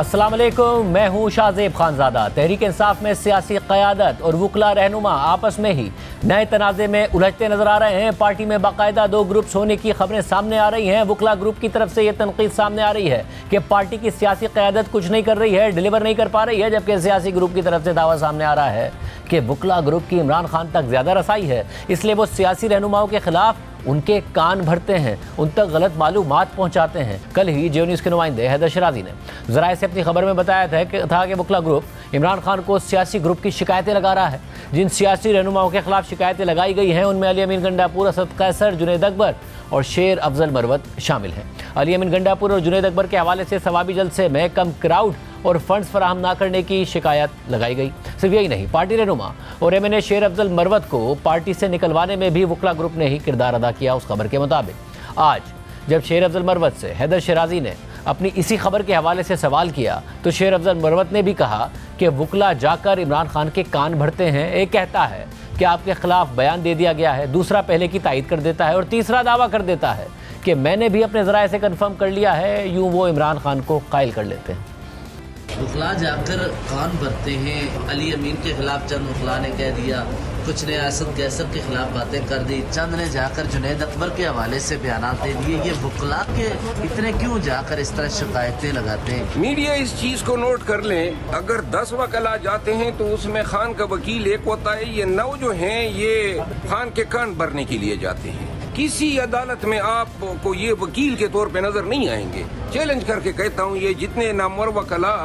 अस्सलाम वालेकुम, मैं हूं शाहजेब खानजादा। तहरीक इंसाफ में सियासी क़यादत और वकला रहनुमा आपस में ही नए तनाज़े में उलझते नजर आ रहे हैं। पार्टी में बाकायदा दो ग्रुप्स होने की खबरें सामने आ रही हैं। वकला ग्रुप की तरफ से यह तनकीद सामने आ रही है कि पार्टी की सियासी क़यादत कुछ नहीं कर रही है, डिलीवर नहीं कर पा रही है, जबकि सियासी ग्रुप की तरफ से दावा सामने आ रहा है कि वकला ग्रुप की इमरान खान तक ज़्यादा रसाई है, इसलिए वो सियासी रहनुमाओं के खिलाफ उनके कान भरते हैं, उन तक गलत मालूमात पहुंचाते हैं। कल ही जियो न्यूज़ के नुमाइंदे हैदर शराजी ने ज़राए से अपनी खबर में बताया था कि वकला ग्रुप इमरान खान को सियासी ग्रुप की शिकायतें लगा रहा है। जिन सियासी रहनुमाओं के खिलाफ शिकायतें लगाई गई हैं उनमें अली अमीन गंडापुर, असद कैसर, जुनैद अकबर और शेर अफजल मरवत शामिल हैं। अली अमीन गंडापुर और जुनैद अकबर के हवाले से सवाबी जलसे में कम क्राउड और फंड्स फराहम ना करने की शिकायत लगाई गई। सिर्फ यही नहीं, पार्टी रहनुमा और MNA शेर अफजल मरवत को पार्टी से निकलवाने में भी वकला ग्रुप ने ही किरदार अदा किया। उस खबर के मुताबिक आज जब शेर अफजल मरवत से हैदर शराजी ने अपनी इसी खबर के हवाले से सवाल किया तो शेर अफजल मरवत ने भी कहा कि वकला जाकर इमरान खान के कान भरते हैं। एक कहता है कि आपके खिलाफ बयान दे दिया गया है, दूसरा पहले की तायद कर देता है और तीसरा दावा कर देता है कि मैंने भी अपने ज़राए से कन्फर्म कर लिया है। यूँ वो इमरान खान को कायल कर लेते हैं। वकला जाकर कान भरते हैं। अली अमीन के खिलाफ चंद वकला ने कह दिया, कुछ ने असद कैसर के खिलाफ बातें कर दी, चंद ने जाकर जुनैद अकबर के हवाले से बयान दे दिए। ये वकला के इतने क्यों जाकर इस तरह शिकायतें लगाते हैं? मीडिया इस चीज को नोट कर लें, अगर 10 वकला जाते हैं तो उसमें खान का वकील एक होता है। ये 9 जो हैं ये खान के कान भरने के लिए जाते हैं। किसी अदालत में आपको ये वकील के तौर पे नजर नहीं आएंगे। चैलेंज करके कहता हूँ, ये जितने नामवर वकला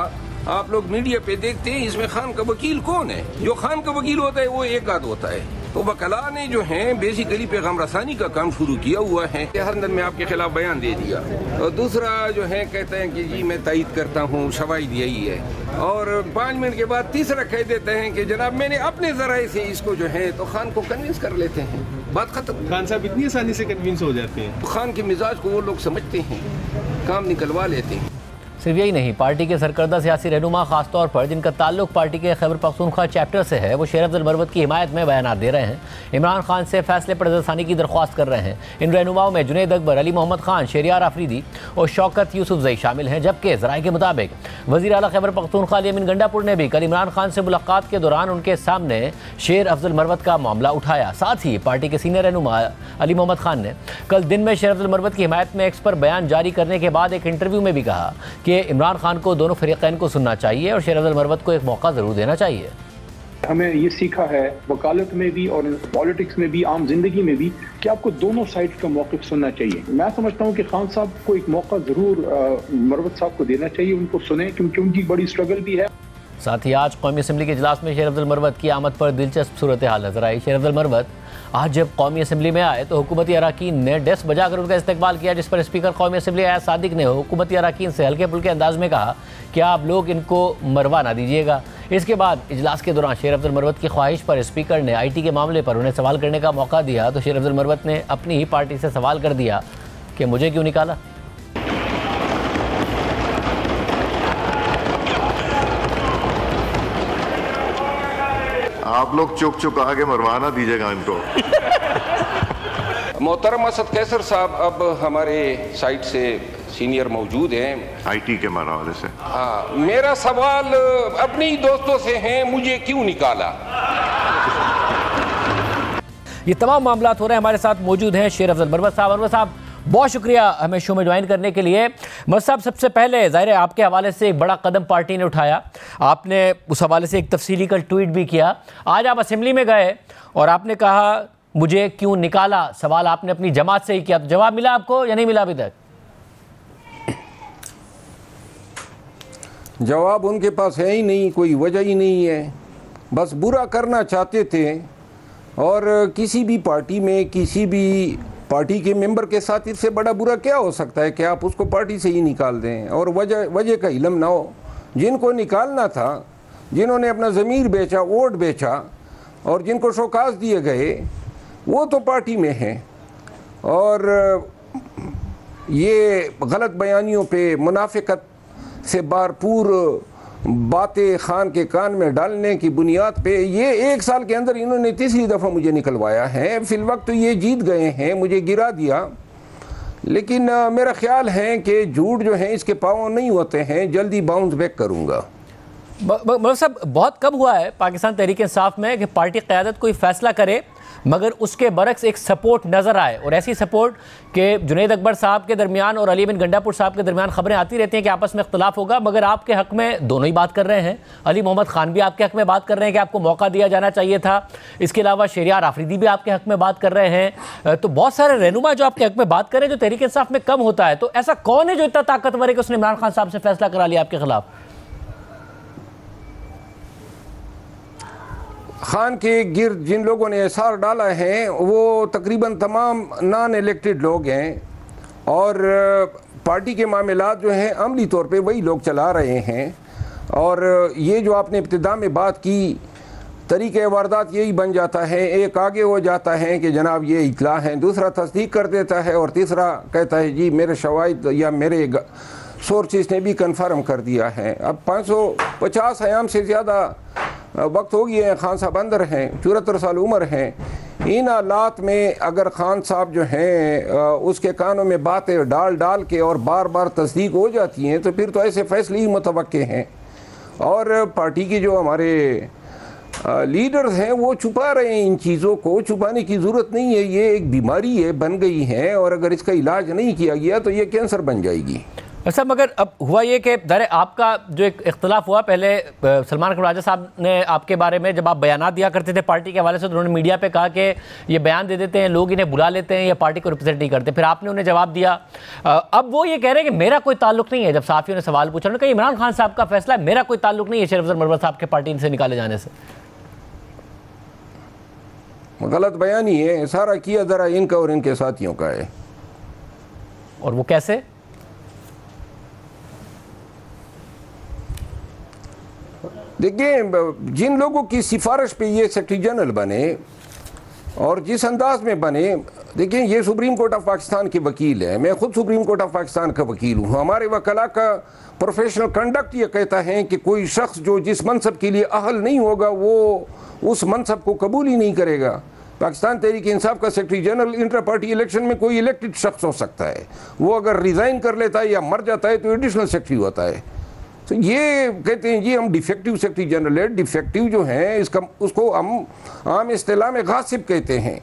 आप लोग मीडिया पे देखते हैं, इसमें खान का वकील कौन है? जो खान का वकील होता है वो एक आध होता है। तो वकला ने जो है बेसिकली पैगाम रसानी का काम शुरू किया हुआ है। हर दिन में आपके खिलाफ बयान दे दिया और दूसरा जो है कहते हैं कि जी मैं तायद करता हूँ, शवाहिद यही है, और 5 मिनट के बाद तीसरा कह देते हैं कि जनाब मैंने अपने ज़राए से इसको जो है, तो खान को कन्विंस कर लेते हैं। बात खत्म। खान साहब इतनी आसानी से कन्विंस हो जाते हैं। खान के मिजाज को वो लोग समझते हैं, काम निकलवा लेते हैं। सिर्फ यही नहीं, पार्टी के सरकर्दा सियासी रहनुमा खासतौर पर जिनका ताल्लुक पार्टी के खैबर पख्तूनख्वा चैप्टर से है, वो शेर अफजल मरवत की हिमायत में बयान दे रहे हैं। इमरान खान से फैसले पर नज़रसानी की दरख्वास्त कर रहे हैं। इन रहनुमाओं में जुनैद अकबर, अली मोहम्मद खान, शहरियार आफरीदी और शौकत यूसुफजई शामिल हैं। जबकि ज़राए के मुताबिक वज़ीर आला खैबर पख्तूनख्वा अली अमीन गंडापुर ने भी कल इमरान खान से मुलाकात के दौरान उनके सामने शेर अफजल मरवत का मामला उठाया। साथ ही पार्टी के सीनियर रहनुमा अली मोहम्मद खान ने कल दिन में शेर अफजल मरवत की हिमायत में एक्स पर बयान जारी करने के बाद एक इंटरव्यू में भी कहा कि इमरान खान को दोनों फरीकैन को सुनना चाहिए और शेर अफजल मरवत को एक मौका जरूर देना चाहिए। हमें ये सीखा है वकालत में भी और पॉलिटिक्स में भी, आम जिंदगी में भी, कि आपको दोनों साइड का मौक़िफ़ सुनना चाहिए। मैं समझता हूँ कि खान साहब को एक मौका जरूर मरवत साहब को देना चाहिए, उनको सुने, क्योंकि उनकी बड़ी स्ट्रगल भी है। साथ ही आज कौमी असम्बली के इजलास में शेर अफजल मरवत की आमद पर दिलचस्प सूरत हाल नजर आई। शेर अफजल मरवत आज जब कौमी असम्बली में आए तो हुकूमती अरकान ने डेस्क बजाकर उनका इस्तकबाल किया, जिस पर स्पीकर कौमी असम्बली अयाज सादिक ने हुकूमती अरकान से हल्के फुल्के अंदाज में कहा कि आप लोग इनको मरवा ना दीजिएगा। इसके बाद इजलास के दौरान शेर अफजल मरवत की ख्वाहिश पर स्पीकर ने IT के मामले पर उन्हें सवाल करने का मौका दिया तो शेर अफजल मरवत ने अपनी ही पार्टी से सवाल कर दिया कि मुझे क्यों निकाला। आप लोग चुप चुप आगे मरवाना दीजिएगा इनको। मोहतरम असद कैसर साहब अब हमारे साइड से सीनियर मौजूद हैं IT के हवाले से। हाँ, मेरा सवाल अपने ही दोस्तों से है, मुझे क्यों निकाला? ये तमाम मामला हो रहे हैं। हमारे साथ मौजूद हैं शेर अफजल मरवत साहब। मरवत साहब, बहुत शुक्रिया हमें शो में ज्वाइन करने के लिए। मरवत साहब, सबसे पहले ज़ाहिर है आपके हवाले से एक बड़ा कदम पार्टी ने उठाया। आपने उस हवाले से एक तफसीली कल ट्वीट भी किया। आज आप असेंबली में गए और आपने कहा मुझे क्यों निकाला। सवाल आपने अपनी जमात से ही किया, तो जवाब मिला आपको या नहीं मिला अभी तक? जवाब उनके पास है ही नहीं, कोई वजह ही नहीं है, बस बुरा करना चाहते थे। और किसी भी पार्टी में किसी भी पार्टी के मेंबर के साथ इससे बड़ा बुरा क्या हो सकता है कि आप उसको पार्टी से ही निकाल दें और वजह का इल्म ना हो। जिनको निकालना था, जिन्होंने अपना ज़मीर बेचा, वोट बेचा और जिनको शौकास दिए गए, वो तो पार्टी में हैं। और ये गलत बयानियों पे, मुनाफिकत से भरपूर बातें खान के कान में डालने की बुनियाद पे ये 1 साल के अंदर इन्होंने तीसरी दफ़ा मुझे निकलवाया है। फिल वक्त तो ये जीत गए हैं, मुझे गिरा दिया, लेकिन मेरा ख्याल है कि झूठ जो है इसके पाँव नहीं होते हैं, जल्दी बाउंस बैक करूँगा। मतलब साहब बहुत कब हुआ है पाकिस्तान तहरीक इंसाफ में कि पार्टी क़यादत कोई फैसला करे मगर उसके बरक्स एक सपोर्ट नज़र आए, और ऐसी सपोर्ट कि जुनैद अकबर साहब के दरमियान और अली अमीन गंडापुर साहब के दरमियान खबरें आती रहती हैं कि आपस में इख्तलाफ होगा, मगर आपके हक़ में दोनों ही बात कर रहे हैं। अली मोहम्मद ख़ान भी आपके हक़ में बात कर रहे हैं कि आपको मौका दिया जाना चाहिए था। इसके अलावा शहरियार आफरीदी भी आपके हक़ में बात कर रहे हैं। तो बहुत सारे रहनुमा जो आपके हक़ में बात कर रहे हैं, जो तहरीक इंसाफ में कम होता है। तो ऐसा कौन है जो इतना ताकतवर है कि उसने इमरान खान साहब से फैसला करा लिया आपके खिलाफ? खान के गिर्द जिन लोगों ने एसार डाला है वो तकरीबन तमाम नॉन इलेक्टेड लोग हैं, और पार्टी के मामलात जो हैं अमली तौर पे वही लोग चला रहे हैं। और ये जो आपने इब्तिदा में बात की, तरीक़े वारदात यही बन जाता है, एक आगे हो जाता है कि जनाब ये इतला है, दूसरा तस्दीक कर देता है, और तीसरा कहता है जी मेरे शवाहिद या मेरे सोर्सेस ने भी कन्फर्म कर दिया है। अब 550 अयाम से ज़्यादा वक्त हो गया है, खान साहब अंदर हैं, 74 साल उम्र हैं। इन हालात में अगर खान साहब जो हैं उसके कानों में बातें डाल डाल के और बार बार तस्दीक हो जाती हैं, तो फिर तो ऐसे फैसले ही मुतवक्के हैं। और पार्टी के जो हमारे लीडर्स हैं वो छुपा रहे हैं इन चीज़ों को। छुपाने की ज़रूरत नहीं है, ये एक बीमारी है, बन गई है, और अगर इसका इलाज नहीं किया गया तो ये कैंसर बन जाएगी। अच्छा, मगर अब हुआ ये कि दर आपका जो एक इख्तलाफ हुआ, पहले सलमान अकबर राजा साहब ने आपके बारे में जब आप बयानात दिया करते थे पार्टी के हवाले से, तो उन्होंने मीडिया पे कहा कि ये बयान दे देते हैं, लोग इन्हें बुला लेते हैं, ये पार्टी को रिप्रेजेंट नहीं करते। फिर आपने उन्हें जवाब दिया। अब वो ये कह रहे हैं कि मेरा कोई ताल्लुक नहीं है। जब साफ़ियों ने सवाल पूछा, उन्होंने कहा इमरान खान साहब का फैसला है, मेरा कोई ताल्लुक नहीं है शरीफ अफजल मरवत साहब के पार्टी से निकाले जाने से। गलत बयानी है, सारा किया ज़रा इनका और इनके साथियों का है। और वो कैसे? देखिए, जिन लोगों की सिफारिश पे ये सेक्रेटरी जनरल बने और जिस अंदाज में बने, देखिए ये सुप्रीम कोर्ट ऑफ पाकिस्तान के वकील है, मैं खुद सुप्रीम कोर्ट ऑफ पाकिस्तान का वकील हूँ। हमारे वकला का प्रोफेशनल कंडक्ट ये कहता है कि कोई शख्स जो जिस मनसब के लिए अहल नहीं होगा वो उस मनसब को कबूल ही नहीं करेगा। पाकिस्तान तहरीक इंसाफ का secretary general inter party election में कोई इलेक्टेड शख्स हो सकता है, वो अगर रिज़ाइन कर लेता है या मर जाता है तो एडिशनल सेक्रेटरी होता है। तो ये कहते हैं जी हम डिफेक्टिव सेक्रेटरी जनरल है। डिफेक्टिव जो है इसका उसको हम आम इस्तिलाह में गासिब कहते हैं,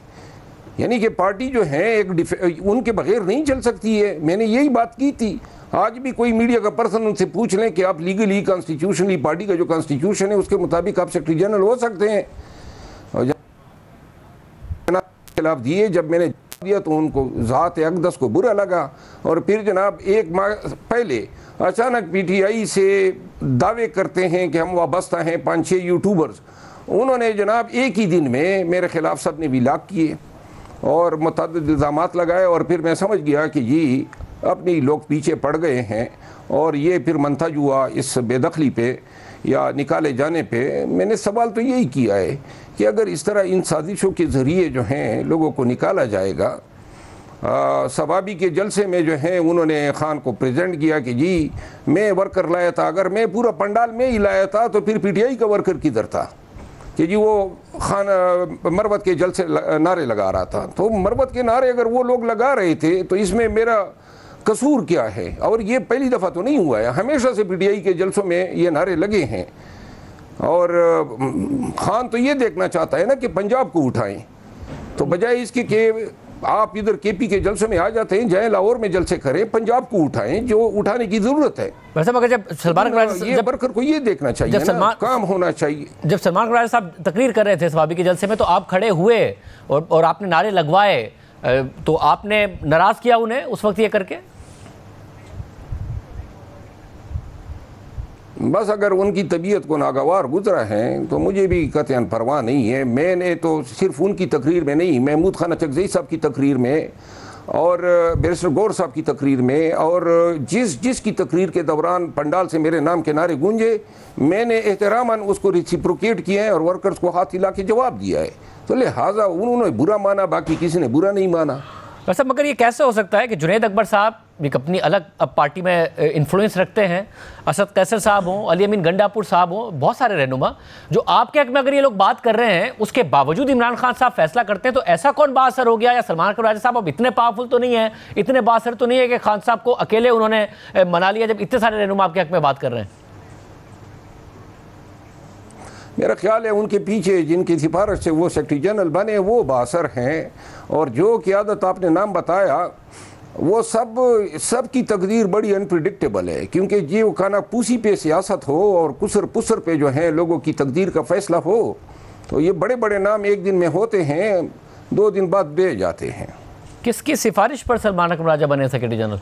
यानी कि पार्टी जो है एक उनके बगैर नहीं चल सकती है। मैंने यही बात की थी। आज भी कोई मीडिया का पर्सन उनसे पूछ लें कि आप लीगली कॉन्स्टिट्यूशनली पार्टी का जो कॉन्स्टिट्यूशन है उसके मुताबिक आप सेक्रेटरी जनरल हो सकते हैं। और खिलाफ दिए, जब मैंने दिया तो उनको ज़ात अक़दस को बुरा लगा, और फिर जनाब एक माह पहले अचानक पीटीआई से दावे करते हैं कि हम वाबस्ता हैं 5-6 यूट्यूबर्स। उन्होंने जनाब एक ही दिन में मेरे ख़िलाफ़ सब ने विलाक किए और मुतअद्दिद इल्ज़ामात लगाए, और फिर मैं समझ गया कि ये अपने लोग पीछे पड़ गए हैं, और ये फिर मंतज हुआ इस बेदखली पे या निकाले जाने पे। मैंने सवाल तो यही किया है कि अगर इस तरह इन साजिशों के ज़रिए जो हैं लोगों को निकाला जाएगा। सवाबी के जलसे में जो है उन्होंने खान को प्रेजेंट किया कि जी मैं वर्कर लाया था, अगर मैं पूरा पंडाल में ही लाया था तो फिर पीटीआई का वर्कर किधर था कि जी वो खान मरवत के जलसे नारे लगा रहा था। तो मरवत के नारे अगर वो लोग लगा रहे थे तो इसमें मेरा कसूर क्या है? और ये पहली दफ़ा तो नहीं हुआ है, हमेशा से पीटीआई के जलसों में ये नारे लगे हैं। और खान तो ये देखना चाहता है ना कि पंजाब को उठाएं, तो बजाय इसके कि आप इधर केपी के जलसे में आ जाते हैं, जाए लाहौर में जलसे करें, पंजाब को उठाएं जो उठाने की जरूरत है। वैसे मगर जब सलमान ये वर्कर को ये देखना चाहिए ना, काम होना चाहिए। जब सलमान अकबर साहब तकरीर कर रहे थे सवाबी के जलसे में तो आप खड़े हुए और आपने नारे लगवाए, तो आपने नाराज किया उन्हें उस वक्त ये करके? बस अगर उनकी तबीयत को नागवार गुजरा है तो मुझे भी कतई परवाह नहीं है। मैंने तो सिर्फ उनकी तकरीर में नहीं, महमूद खान अचकज़ई साहब की तकरीर में और बैरिस्टर गौर साहब की तकरीर में और जिसकी तकरीर के दौरान पंडाल से मेरे नाम के नारे गूंजे, मैंने एहतरामन उसको रिसिप्रोकेट किया है और वर्कर्स को हाथ हिला के जवाब दिया है। तो लिहाजा उन्होंने बुरा माना, बाकी किसी ने बुरा नहीं माना। वैसे मगर ये कैसे हो सकता है कि जुनैद अकबर साहब एक अपनी अलग अब पार्टी में इन्फ्लुएंस रखते हैं, असद कैसर साहब हों, अली अमीन गंडापुर साहब हों, बहुत सारे रहनुमा जो आपके हक में अगर ये लोग बात कर रहे हैं, उसके बावजूद इमरान खान साहब फैसला करते हैं, तो ऐसा कौन बाअसर हो गया? या सलमान अकरम राजा साहब अब इतने पावरफुल तो नहीं है, इतने बाअसर तो नहीं है कि खान साहब को अकेले उन्होंने मना लिया जब इतने सारे रहनुमा आपके हक में बात कर रहे हैं? मेरा ख्याल है उनके पीछे जिनकी सिफारिश से वो सेक्रेटरी जनरल बने वो बाअसर हैं, और जो क़यादत आपने नाम बताया वो सब की तकदीर बड़ी अनप्रिडिक्टेबल है, क्योंकि जो खाना पूसी पे सियासत हो और कुसर पुसर पे जो है लोगों की तकदीर का फैसला हो, तो ये बड़े बड़े नाम एक दिन में होते हैं, 2 दिन बाद बह जाते हैं। किसकी सिफारिश पर सलमान अकरम राजा बने सेक्रेटरी जनरल?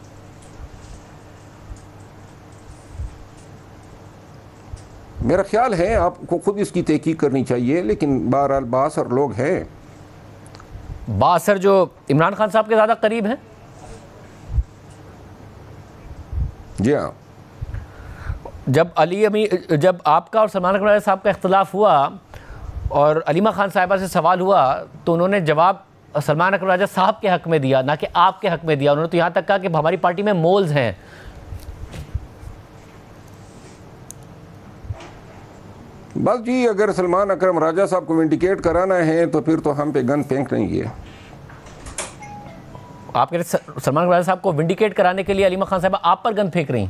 मेरा ख्याल है आपको खुद इसकी तहकीक करनी चाहिए, लेकिन बहरहाल बाअसर लोग हैं। बाअसर जो इमरान खान साहब के ज़्यादा करीब हैं? जी हाँ। जब आपका और सलमान अकरम राजा साहब का इख्तलाफ हुआ और अलीमा खान साहिबा से सवाल हुआ, तो उन्होंने जवाब सलमान अकरम राजा साहब के हक़ में दिया, ना कि आपके हक़ में दिया। उन्होंने तो यहाँ तक कहा कि हमारी पार्टी में मोल्स हैं। बस जी, अगर सलमान अकरम राजा साहब को विंडिकेट कराना है तो फिर तो हम पे गन फेंक नहीं है। आप कह रहे सलमान राजा साहब को विंडिकेट कराने के लिए अलीमा खान साहब आप पर गन फेंक रही?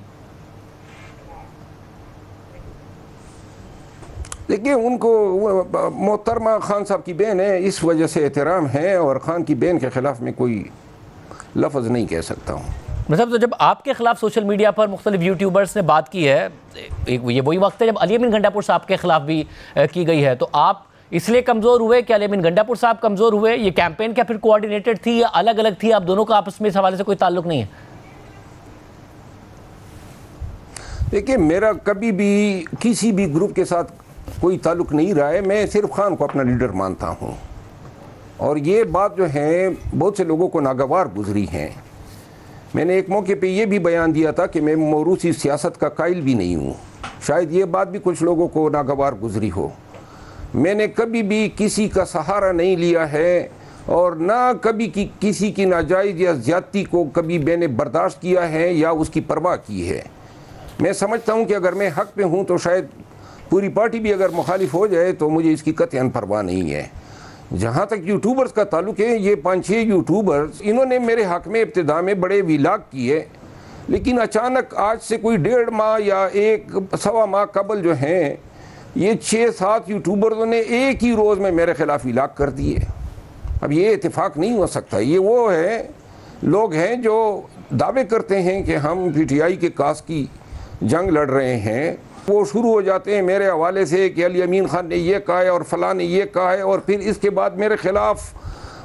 देखिए, उनको मोहतरमा खान साहब की बहन है, इस वजह से एहतराम है, और खान की बहन के खिलाफ में कोई लफ्ज़ नहीं कह सकता हूँ। मतलब तो जब आपके खिलाफ सोशल मीडिया पर मुख्तलिफ यूट्यूबर्स ने बात की है, ये वही वक्त है जब अली अमीन गंडापुर साहब के खिलाफ भी की गई है, तो आप इसलिए कमज़ोर हुए कि अली अमीन गंडापुर साहब कमज़ोर हुए? ये कैंपेन क्या फिर कोऑर्डिनेटेड थी या अलग अलग थी? आप दोनों का आपस में इस हवाले से कोई ताल्लुक नहीं है? देखिए, मेरा कभी भी किसी भी ग्रुप के साथ कोई ताल्लुक नहीं रहा है। मैं सिर्फ खान को अपना लीडर मानता हूँ, और ये बात जो है बहुत से लोगों को नागवार गुजरी है। मैंने एक मौके पे ये भी बयान दिया था कि मैं मौरूसी सियासत का कायल भी नहीं हूँ। शायद ये बात भी कुछ लोगों को नागवार गुजरी हो। मैंने कभी भी किसी का सहारा नहीं लिया है, और ना कभी किसी की नाजायज़ या ज़्यादती को कभी मैंने बर्दाश्त किया है या उसकी परवाह की है। मैं समझता हूँ कि अगर मैं हक़ पे हूँ तो शायद पूरी पार्टी भी अगर मुखालिफ हो जाए तो मुझे इसकी कतई परवाह नहीं है। जहाँ तक यूट्यूबर्स का ताल्लुक है, ये 5-6 यूट्यूबर्स इन्होंने मेरे हक़ में इब्तिदा में बड़े विलाग किए, लेकिन अचानक आज से कोई 1.5 माह या 1-1.25 माह कबल जो हैं, ये 6-7 यूट्यूबर्स ने एक ही रोज़ में मेरे ख़िलाफ़ विलाग कर दिए। अब ये इत्तेफाक नहीं हो सकता। ये वो है लोग हैं जो दावे करते हैं कि हम PTI के कास की जंग लड़ रहे हैं, वो शुरू हो जाते हैं मेरे हवाले से कि अली अमीन खान ने ये कहा है और फलां ने ये कहा है, और फिर इसके बाद मेरे ख़िलाफ़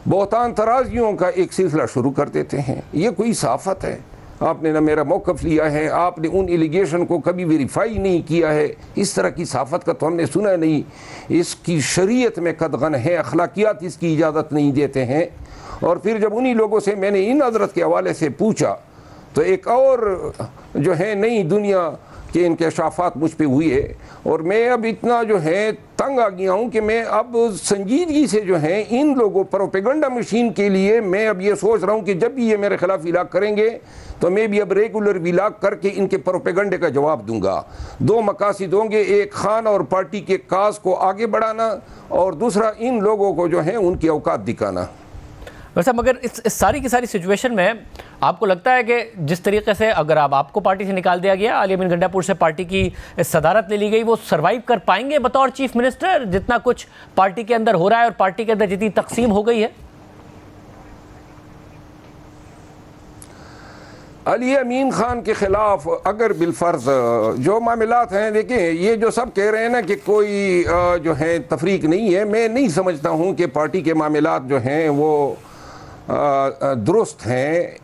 बहुतान तराजियों का एक सिलसिला शुरू कर देते हैं। ये कोई साफ़त है? आपने ना मेरा मौक़िफ़ लिया है, आपने उन एलिगेशन को कभी वेरीफाई नहीं किया है। इस तरह की साफ़त का तो हमने सुना नहीं। इसकी शरीयत में कदगन है, अखलाकियात इसकी इजाज़त नहीं देते हैं। और फिर जब उन्हीं लोगों से मैंने इन हज़रत के हवाले से पूछा तो एक और जो है नई दुनिया के इंकशाफात मुझ पे हुए, और मैं अब इतना जो है तंग आ गया हूँ कि मैं अब संजीदगी से जो है इन लोगों प्रोपेगेंडा मशीन के लिए मैं अब ये सोच रहा हूँ कि जब भी ये मेरे खिलाफ विलाग करेंगे तो मैं भी अब रेगुलर विलाग करके इनके प्रोपेगेंडे का जवाब दूंगा। 2 मकासद होंगे, एक खान और पार्टी के काज को आगे बढ़ाना, और दूसरा इन लोगों को जो है उनकी औकात दिखाना। वैसे मगर इस सारी की सारी सिचुएशन में आपको लगता है कि जिस तरीके से अगर आपको पार्टी से निकाल दिया गया, अली अमीन गंडापुर से पार्टी की सदारत ले ली गई, वो सर्वाइव कर पाएंगे बतौर चीफ मिनिस्टर, जितना कुछ पार्टी के अंदर हो रहा है और पार्टी के अंदर जितनी तकसीम हो गई है? अली अमीन खान के ख़िलाफ़ अगर बिलफ़र्ज़ जो मामलात हैं, देखिए ये जो सब कह रहे हैं ना कि कोई जो है तफरीक नहीं है, मैं नहीं समझता हूँ कि पार्टी के मामलात जो हैं वो दुरुस्त हैं,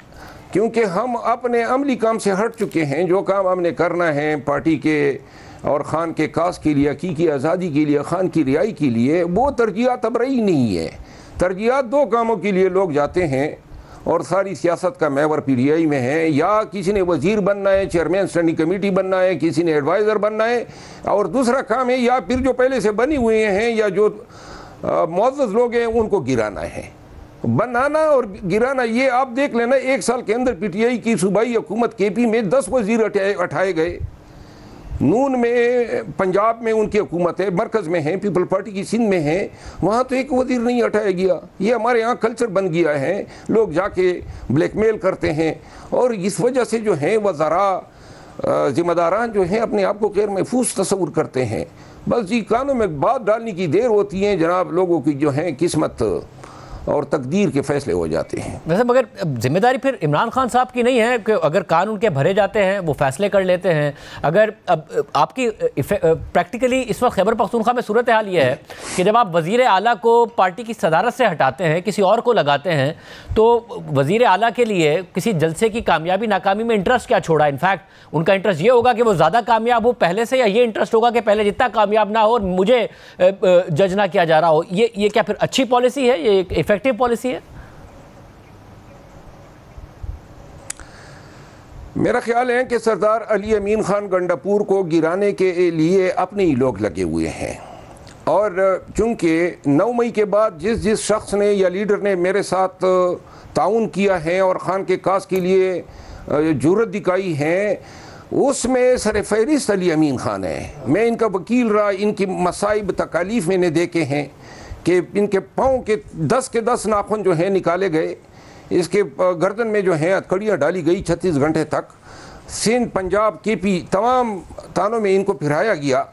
क्योंकि हम अपने अमली काम से हट चुके हैं। जो काम हमने करना है पार्टी के और ख़ान के कास के लिए, हकीकी आज़ादी के लिए, ख़ान की रिहाई के लिए, वो तरजीहात अब रही नहीं है। तरजीहात 2 कामों के लिए लोग जाते हैं, और सारी सियासत का महवर PTI में है। या किसी ने वज़ीर बनना है, चेयरमैन स्टैंडिंग कमेटी बनना है, किसी ने एडवाइज़र बनना है, और दूसरा काम है या फिर जो पहले से बनी हुए हैं या जो मुअज़्ज़ज़ लोग हैं उनको गिराना है। बनाना और गिराना, ये आप देख लेना। 1 साल के अंदर पीटीआई की सूबाई हुकूमत केपी में 10 वजीर उठाए गए। नून में पंजाब में उनकी हुकूमत है, मरकज़ में है, पीपल पार्टी की सिंध में है, वहाँ तो एक वजीर नहीं हटाया गया। ये हमारे यहाँ कल्चर बन गया है, लोग जाके ब्लैकमेल करते हैं और इस वजह से जो है वज़ारा ज़िम्मेदारान जो हैं अपने आप को गैर महफूज तस्वुर करते हैं। बस जी कानों में बात डालने की देर होती है जनाब, लोगों की जो है किस्मत और तकदीर के फैसले हो जाते हैं। वैसे मगर जिम्मेदारी फिर इमरान खान साहब की नहीं है कि अगर कानून के भरे जाते हैं वो फैसले कर लेते हैं। अगर अब आपकी प्रैक्टिकली इस वक्त खैबर पख्तूनख्वा में सूरत हाल ये है कि जब आप वज़ीर आला को पार्टी की सदारत से हटाते हैं, किसी और को लगाते हैं, तो वज़ीर आला के लिए किसी जलसे की कामयाबी नाकामी में इंटरेस्ट क्या छोड़ा? इनफैक्ट उनका इंटरेस्ट ये होगा कि वो ज़्यादा कामयाब हो पहले से, या ये इंटरेस्ट होगा कि पहले जितना कामयाब ना हो और मुझे जज ना किया जा रहा हो? ये क्या फिर अच्छी पॉलिसी है? ये इफेक्टिव पॉलिसी है? मेरा ख्याल है कि सरदार अली अमीन खान गंडापुर को गिराने के लिए अपने ही लोग लगे हुए हैं। और चूंकि 9 मई के बाद जिस शख्स ने या लीडर ने मेरे साथ ताउन किया है और खान के कास के लिए जुर्रत दिखाई है, उसमें सर फहरिस्त अली अमीन खान है। मैं इनका वकील रहा, इनकी मसाइब तकालीफ मैंने देखे हैं कि इनके पाँव के 10 नाखून जो हैं निकाले गए, इसके गर्दन में जो हैं हथकड़ियाँ डाली गई 36 घंटे तक। सिंध, पंजाब, केपी तमाम थानों में इनको फिराया गया।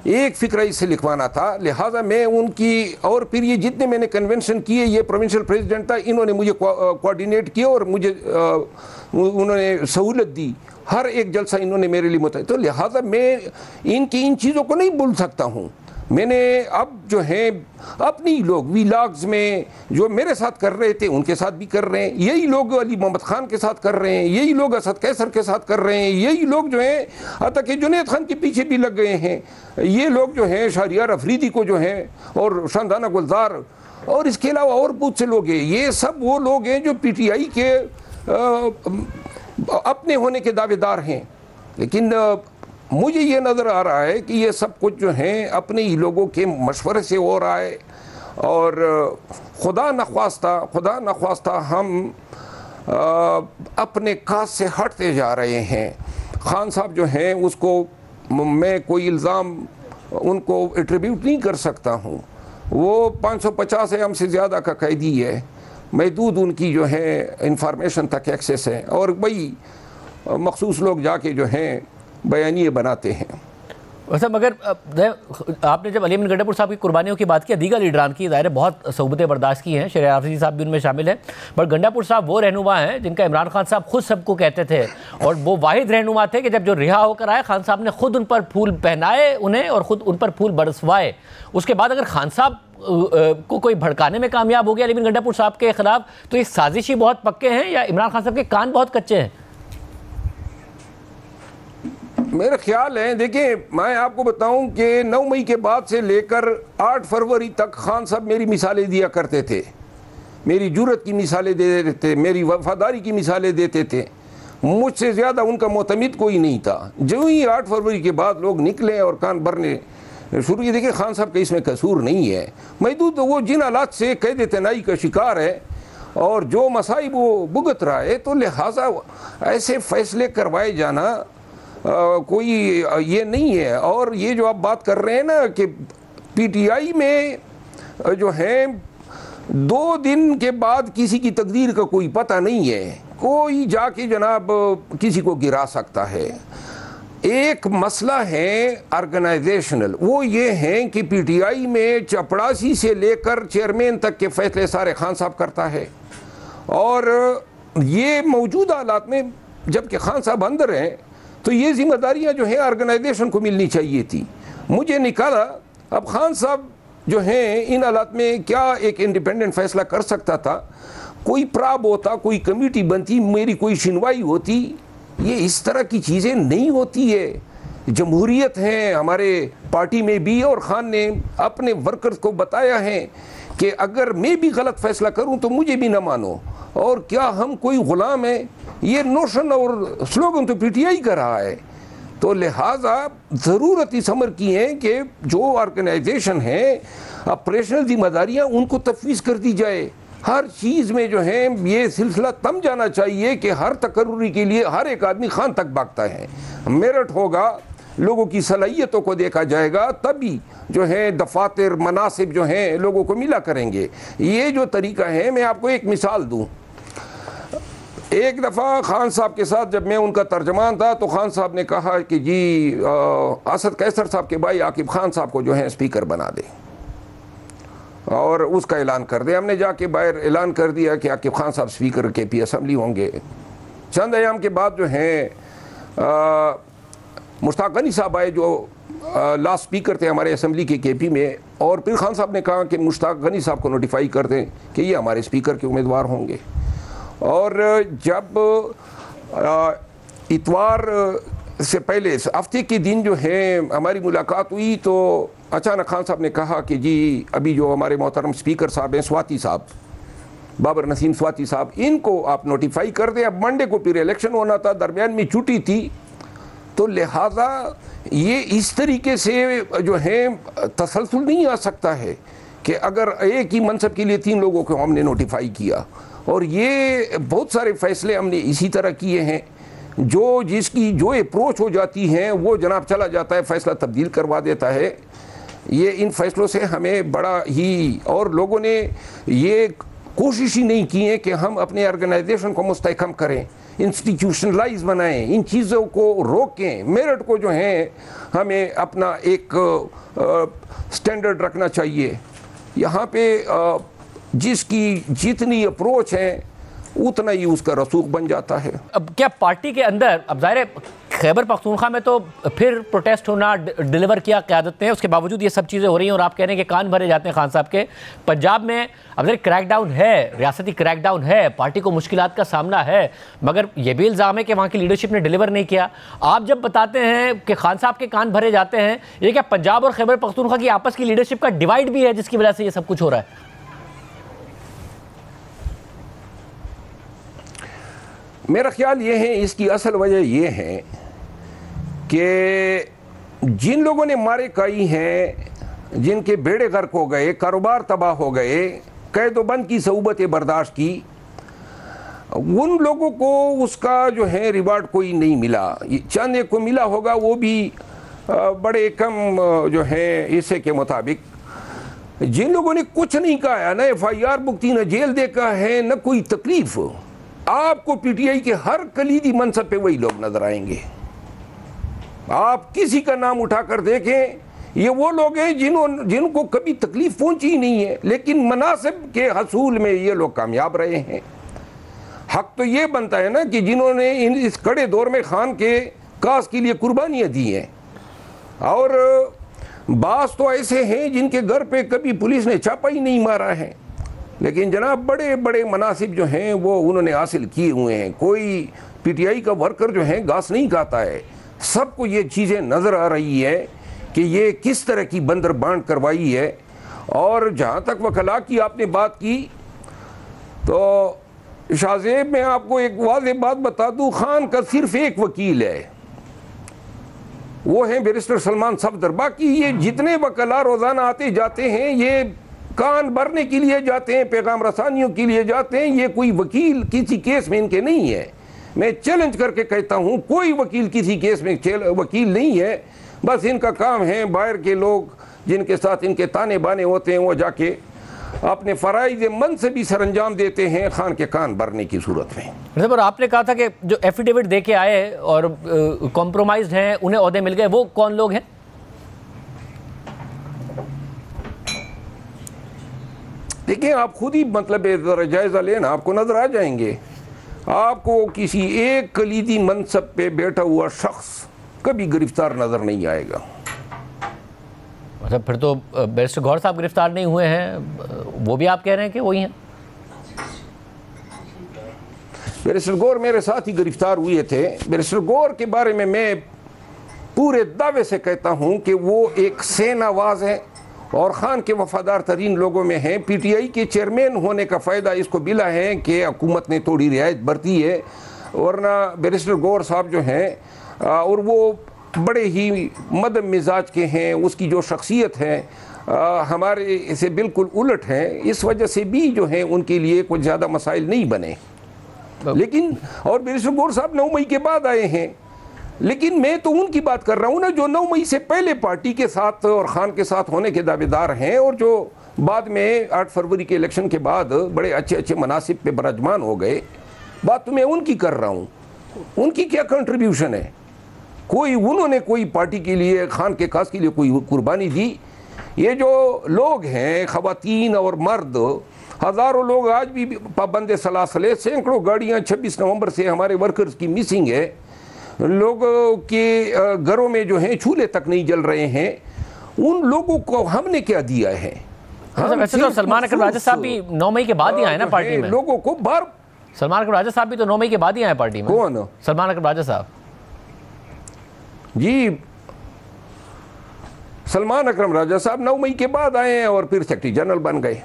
एक फ़िक्र इससे लिखवाना था, लिहाजा मैं उनकी, और फिर ये जितने मैंने कन्वेंशन किए, ये प्रोविंशियल प्रेसिडेंट था, इन्होंने मुझे कोऑर्डिनेट किया और मुझे उन्होंने सहूलत दी। हर एक जलसा इन्होंने मेरे लिए मुतय, तो लिहाजा मैं इनकी इन चीज़ों को नहीं भूल सकता हूँ। मैंने अब जो है अपनी लोग वीलाग्स में जो मेरे साथ कर रहे थे उनके साथ भी कर रहे हैं, यही लोग अली मोहम्मद खान के साथ कर रहे हैं, यही लोग असद कैसर के साथ कर रहे हैं, यही लोग जो हैं हत्ता कि जुनैद खान के पीछे भी लग गए हैं, ये लोग जो हैं शहरियार अफरीदी को जो हैं और शानदाना गुलजार और इसके अलावा और बहुत से लोग हैं। ये सब वो लोग हैं जो पीटीआई के अपने होने के दावेदार हैं, लेकिन मुझे ये नज़र आ रहा है कि ये सब कुछ जो है अपने ही लोगों के मशवरे से हो रहा है और खुदा नख्वास्ता हम अपने काज से हटते जा रहे हैं। खान साहब जो हैं उसको मैं कोई इल्ज़ाम उनको एट्रीब्यूट नहीं कर सकता हूँ। वो 550 है हमसे ज़्यादा का कैदी है, महदूद उनकी जो है इंफॉर्मेशन तक एक्सेस है और वही मखसूस लोग जाके जो हैं बयानिए बनाते हैं। वैसे मगर आपने जब अली अमीन गंडापुर साहब की कुर्बानियों की बात की, दीगर लीडरान की ज़ाहिर बहुत सोबतें बर्दाश्त की हैं, शेर आफरीदी साहब भी उनमें शामिल हैं, पर गंडापुर साहब वो रहनुमा हैं जिनका इमरान खान साहब खुद सबको कहते थे और वो वाहिद रहनुमा थे कि जब जो रिहा होकर आए खान साहब ने खुद उन पर फूल पहनाए उन्हें और ख़ुद उन पर फूल बरसवाए। उसके बाद अगर खान साहब को कोई भड़काने में कामयाब हो गया अली अमीन गंडापुर साहब के ख़िलाफ़, तो ये साजिशी बहुत पक्के हैं या इमरान खान साहब के कान बहुत कच्चे हैं? मेरा ख्याल है, देखिए मैं आपको बताऊं कि 9 मई के बाद से लेकर 8 फरवरी तक खान साहब मेरी मिसालें दिया करते थे, मेरी जुर्रत की मिसालें दे देते थे, मेरी वफादारी की मिसालें देते थे। मुझसे ज़्यादा उनका मोतमिद कोई नहीं था। जो ही 8 फरवरी के बाद लोग निकले और कान भरने शुरू किए, देखिए खान साहब का इसमें कसूर नहीं है। महदूद तो वो जिन हालात से कैद तनाई का शिकार है और जो मसाइब वो भुगत रहा है, तो लिहाजा ऐसे फैसले करवाए जाना कोई ये नहीं है। और ये जो आप बात कर रहे हैं ना कि पीटीआई में जो है 2 दिन के बाद किसी की तकदीर का कोई पता नहीं है, कोई जाके जनाब किसी को गिरा सकता है। एक मसला है ऑर्गेनाइजेशनल, वो ये है कि पीटीआई में चपड़ासी से लेकर चेयरमैन तक के फैसले सारे खान साहब करता है और ये मौजूदा हालात में जबकि खान साहब अंदर हैं तो ये जिम्मेदारियां जो हैं ऑर्गेनाइजेशन को मिलनी चाहिए थी। मुझे निकाला, अब खान साहब जो हैं इन हालात में क्या एक इंडिपेंडेंट फैसला कर सकता था? कोई प्राब होता, कोई कमेटी बनती, मेरी कोई सुनवाई होती। ये इस तरह की चीज़ें नहीं होती है। जमहूरियत है हमारे पार्टी में भी और खान ने अपने वर्कर्स को बताया है कि अगर मैं भी गलत फैसला करूं तो मुझे भी न मानो, और क्या हम कोई गुलाम है? ये नोशन और स्लोगन तो पीटीआई का रहा है। तो लिहाजा ज़रूरत इस अमर की है कि जो ऑर्गेनाइजेशन है ऑपरेशनल जिम्मेदारियाँ उनको तफवीज़ कर दी जाए। हर चीज़ में जो है ये सिलसिला तम जाना चाहिए कि हर तकर्री के लिए हर एक आदमी खान तक भागता है। मेरिट होगा, लोगों की सलाहियतों को देखा जाएगा, तभी जो है दफातर मनासिब जो हैं लोगों को मिला करेंगे। ये जो तरीका है, मैं आपको एक मिसाल दूँ। एक दफ़ा खान साहब के साथ जब मैं उनका तर्जमान था तो खान साहब ने कहा कि जी असद कैसर साहब के भाई आकिब खान साहब को जो है स्पीकर बना दे और उसका ऐलान कर दे। हमने जाके बाहर ऐलान कर दिया कि आकिब खान साहब स्पीकर KP असम्बली होंगे। चंद अयाम के बाद जो हैं मुश्ताक गनी साहब आए जो लास्ट स्पीकर थे हमारे असम्बली के KP में, और फिर खान साहब ने कहा कि मुश्ताक गनी साहब को नोटिफाई कर दें कि ये हमारे स्पीकर के उम्मीदवार होंगे। और जब इतवार से पहले हफ्ते के दिन जो है हमारी मुलाकात हुई तो अचानक खान साहब ने कहा कि जी अभी जो हमारे मोहतरम स्पीकर साहब हैं स्वाति साहब, बाबर नसीम स्वाति साहब, इनको आप नोटिफाई कर दें। अब मंडे को फिर इलेक्शन होना था, दरमियान में छुट्टी थी, तो लिहाजा ये इस तरीके से जो है तसलसल नहीं आ सकता है कि अगर एक ही मनसब के लिए 3 लोगों को हमने नोटिफाई किया। और ये बहुत सारे फ़ैसले हमने इसी तरह किए हैं, जो जिसकी जो अप्रोच हो जाती है वो जनाब चला जाता है, फ़ैसला तब्दील करवा देता है। ये इन फ़ैसलों से हमें बड़ा ही, और लोगों ने ये कोशिश ही नहीं की है कि हम अपने ऑर्गेनाइजेशन को मुस्तहकम करें, इंस्टीट्यूशनलाइज बनाएं, इन चीज़ों को रोकें। मेरिट को जो है हमें अपना एक स्टैंडर्ड रखना चाहिए। यहाँ पे जिसकी जितनी अप्रोच है उतना ही उसका रसूख बन जाता है। अब क्या पार्टी के अंदर, अब ज़ाहिर है खैबर पख्तूनख्वा में तो फिर प्रोटेस्ट होना डिलीवर किया क़यादत ने, उसके बावजूद ये सब चीज़ें हो रही हैं और आप कह रहे हैं कि कान भरे जाते हैं खान साहब के। पंजाब में अब ज़रा क्रैकडाउन है, रियासती क्रैकडाउन है, पार्टी को मुश्किलात का सामना है, मगर ये भी इल्ज़ाम है कि वहाँ की लीडरशिप ने डिलीवर नहीं किया। आप जब बताते हैं कि खान साहब के कान भरे जाते हैं, ये क्या पंजाब और खैबर पख्तूनख्वा की आपस की लीडरशिप का डिवाइड भी है जिसकी वजह से ये सब कुछ हो रहा है? मेरा ख्याल ये है, इसकी असल वजह ये है कि जिन लोगों ने मारे काई हैं, जिनके बेड़े गर्क हो गए, कारोबार तबाह हो गए, कैद-ओ-बंद की सऊबतें बर्दाश्त की, उन लोगों को उसका जो है रिवार्ड कोई नहीं मिला। चंद एक को मिला होगा, वो भी बड़े कम जो है हिस्से के मुताबिक। जिन लोगों ने कुछ नहीं कहा है, न FIR भुगती, न जेल देखा है, न कोई तकलीफ, आपको PTI के हर कलीदी मनसब पे वही लोग नजर आएंगे। आप किसी का नाम उठाकर देखें, ये वो लोग हैं जिनको कभी तकलीफ पहुंची ही नहीं है, लेकिन मनासिब के हसूल में ये लोग कामयाब रहे हैं। हक तो ये बनता है ना कि जिन्होंने इस कड़े दौर में खान के काज के लिए कुर्बानियाँ दी हैं, और बास तो ऐसे हैं जिनके घर पे कभी पुलिस ने छापा ही नहीं मारा है, लेकिन जनाब बड़े बड़े मनासिब जो हैं वो उन्होंने हासिल किए हुए हैं। कोई PTI का वर्कर जो है घास नहीं खाता है। सबको ये चीज़ें नज़र आ रही है कि ये किस तरह की बंदर बांट करवाई है। और जहाँ तक वकला की आपने बात की, तो शाहजेब मैं आपको एक वाज़ेह बात बता दूँ, खान का सिर्फ एक वकील है, वो है बैरिस्टर सलमान सफदर। बाकी ये जितने वकला रोज़ाना आते जाते हैं, ये कान भरने के लिए जाते हैं, पैगाम रसानियों के लिए जाते हैं। ये कोई वकील किसी केस में इनके नहीं है। मैं चैलेंज करके कहता हूँ, कोई वकील किसी केस में वकील नहीं है। बस इनका काम है बाहर के लोग जिनके साथ इनके ताने बाने होते हैं, वो जाके अपने फ़राइज़ मन से भी सरंजाम देते हैं खान के कान भरने की सूरत में। पर आपने कहा था कि जो एफिडेविट दे के आए और कॉम्प्रोमाइज़ हैं, उन्हें ओहदे मिल गए, वो कौन लोग हैं? देखिए, आप खुद ही मतलब जायज़ा लेना, आपको नज़र आ जाएंगे। आपको किसी एक कलीदी मनसब पे बैठा हुआ शख्स कभी गिरफ्तार नज़र नहीं आएगा। मतलब फिर तो बैरिस्टर गौहर साहब गिरफ्तार नहीं हुए हैं, वो भी आप कह रहे हैं कि वही हैं? बैरिस्टर गौहर मेरे साथ ही गिरफ्तार हुए थे। बैरिस्टर गौहर के बारे में मैं पूरे दावे से कहता हूँ कि वो एक सेन आवाज़ है और ख़ान के वफ़ादार तरीन लोगों में हैं। PTI के चेयरमैन होने का फ़ायदा इसको मिला है कि हुकूमत ने थोड़ी रियायत बरती है, वरना बैरिस्टर गौहर साहब जो हैं और वो बड़े ही मदम मिजाज के हैं, उसकी जो शख्सियत है हमारे से बिल्कुल उलट है, इस वजह से भी जो है उनके लिए कुछ ज़्यादा मसाइल नहीं बने। लेकिन और बैरिस्टर गौर साहब 9 मई के बाद आए हैं, लेकिन मैं तो उनकी बात कर रहा हूँ ना जो 9 मई से पहले पार्टी के साथ और खान के साथ होने के दावेदार हैं और जो बाद में 8 फरवरी के इलेक्शन के बाद बड़े अच्छे अच्छे मनासिब पे बराजमान हो गए। बात तो मैं उनकी कर रहा हूँ, उनकी क्या कंट्रीब्यूशन है? उन्होंने कोई पार्टी के लिए, खान के काज के लिए कोई कुर्बानी दी? ये जो लोग हैं, खवातीन और मर्द, हज़ारों लोग आज भी पाबंद सलासले, सैकड़ों गाड़ियाँ 26 नवंबर से हमारे वर्कर्स की मिसिंग है, लोगों के घरों में जो हैं चूल्हे तक नहीं जल रहे हैं। उन लोगों को हमने क्या दिया है? वैसे तो सलमान अकरम राजा साहब भी 9 मई के बाद ही आए ना पार्टी में। लोगों को बार सलमान अकरम राजा साहब भी तो 9 मई के बाद ही आए पार्टी में। कौन? सलमान अकरम राजा साहब जी, सलमान अकरम राजा साहब 9 मई के बाद आए हैं और फिर सेक्रेटरी जनरल बन गए।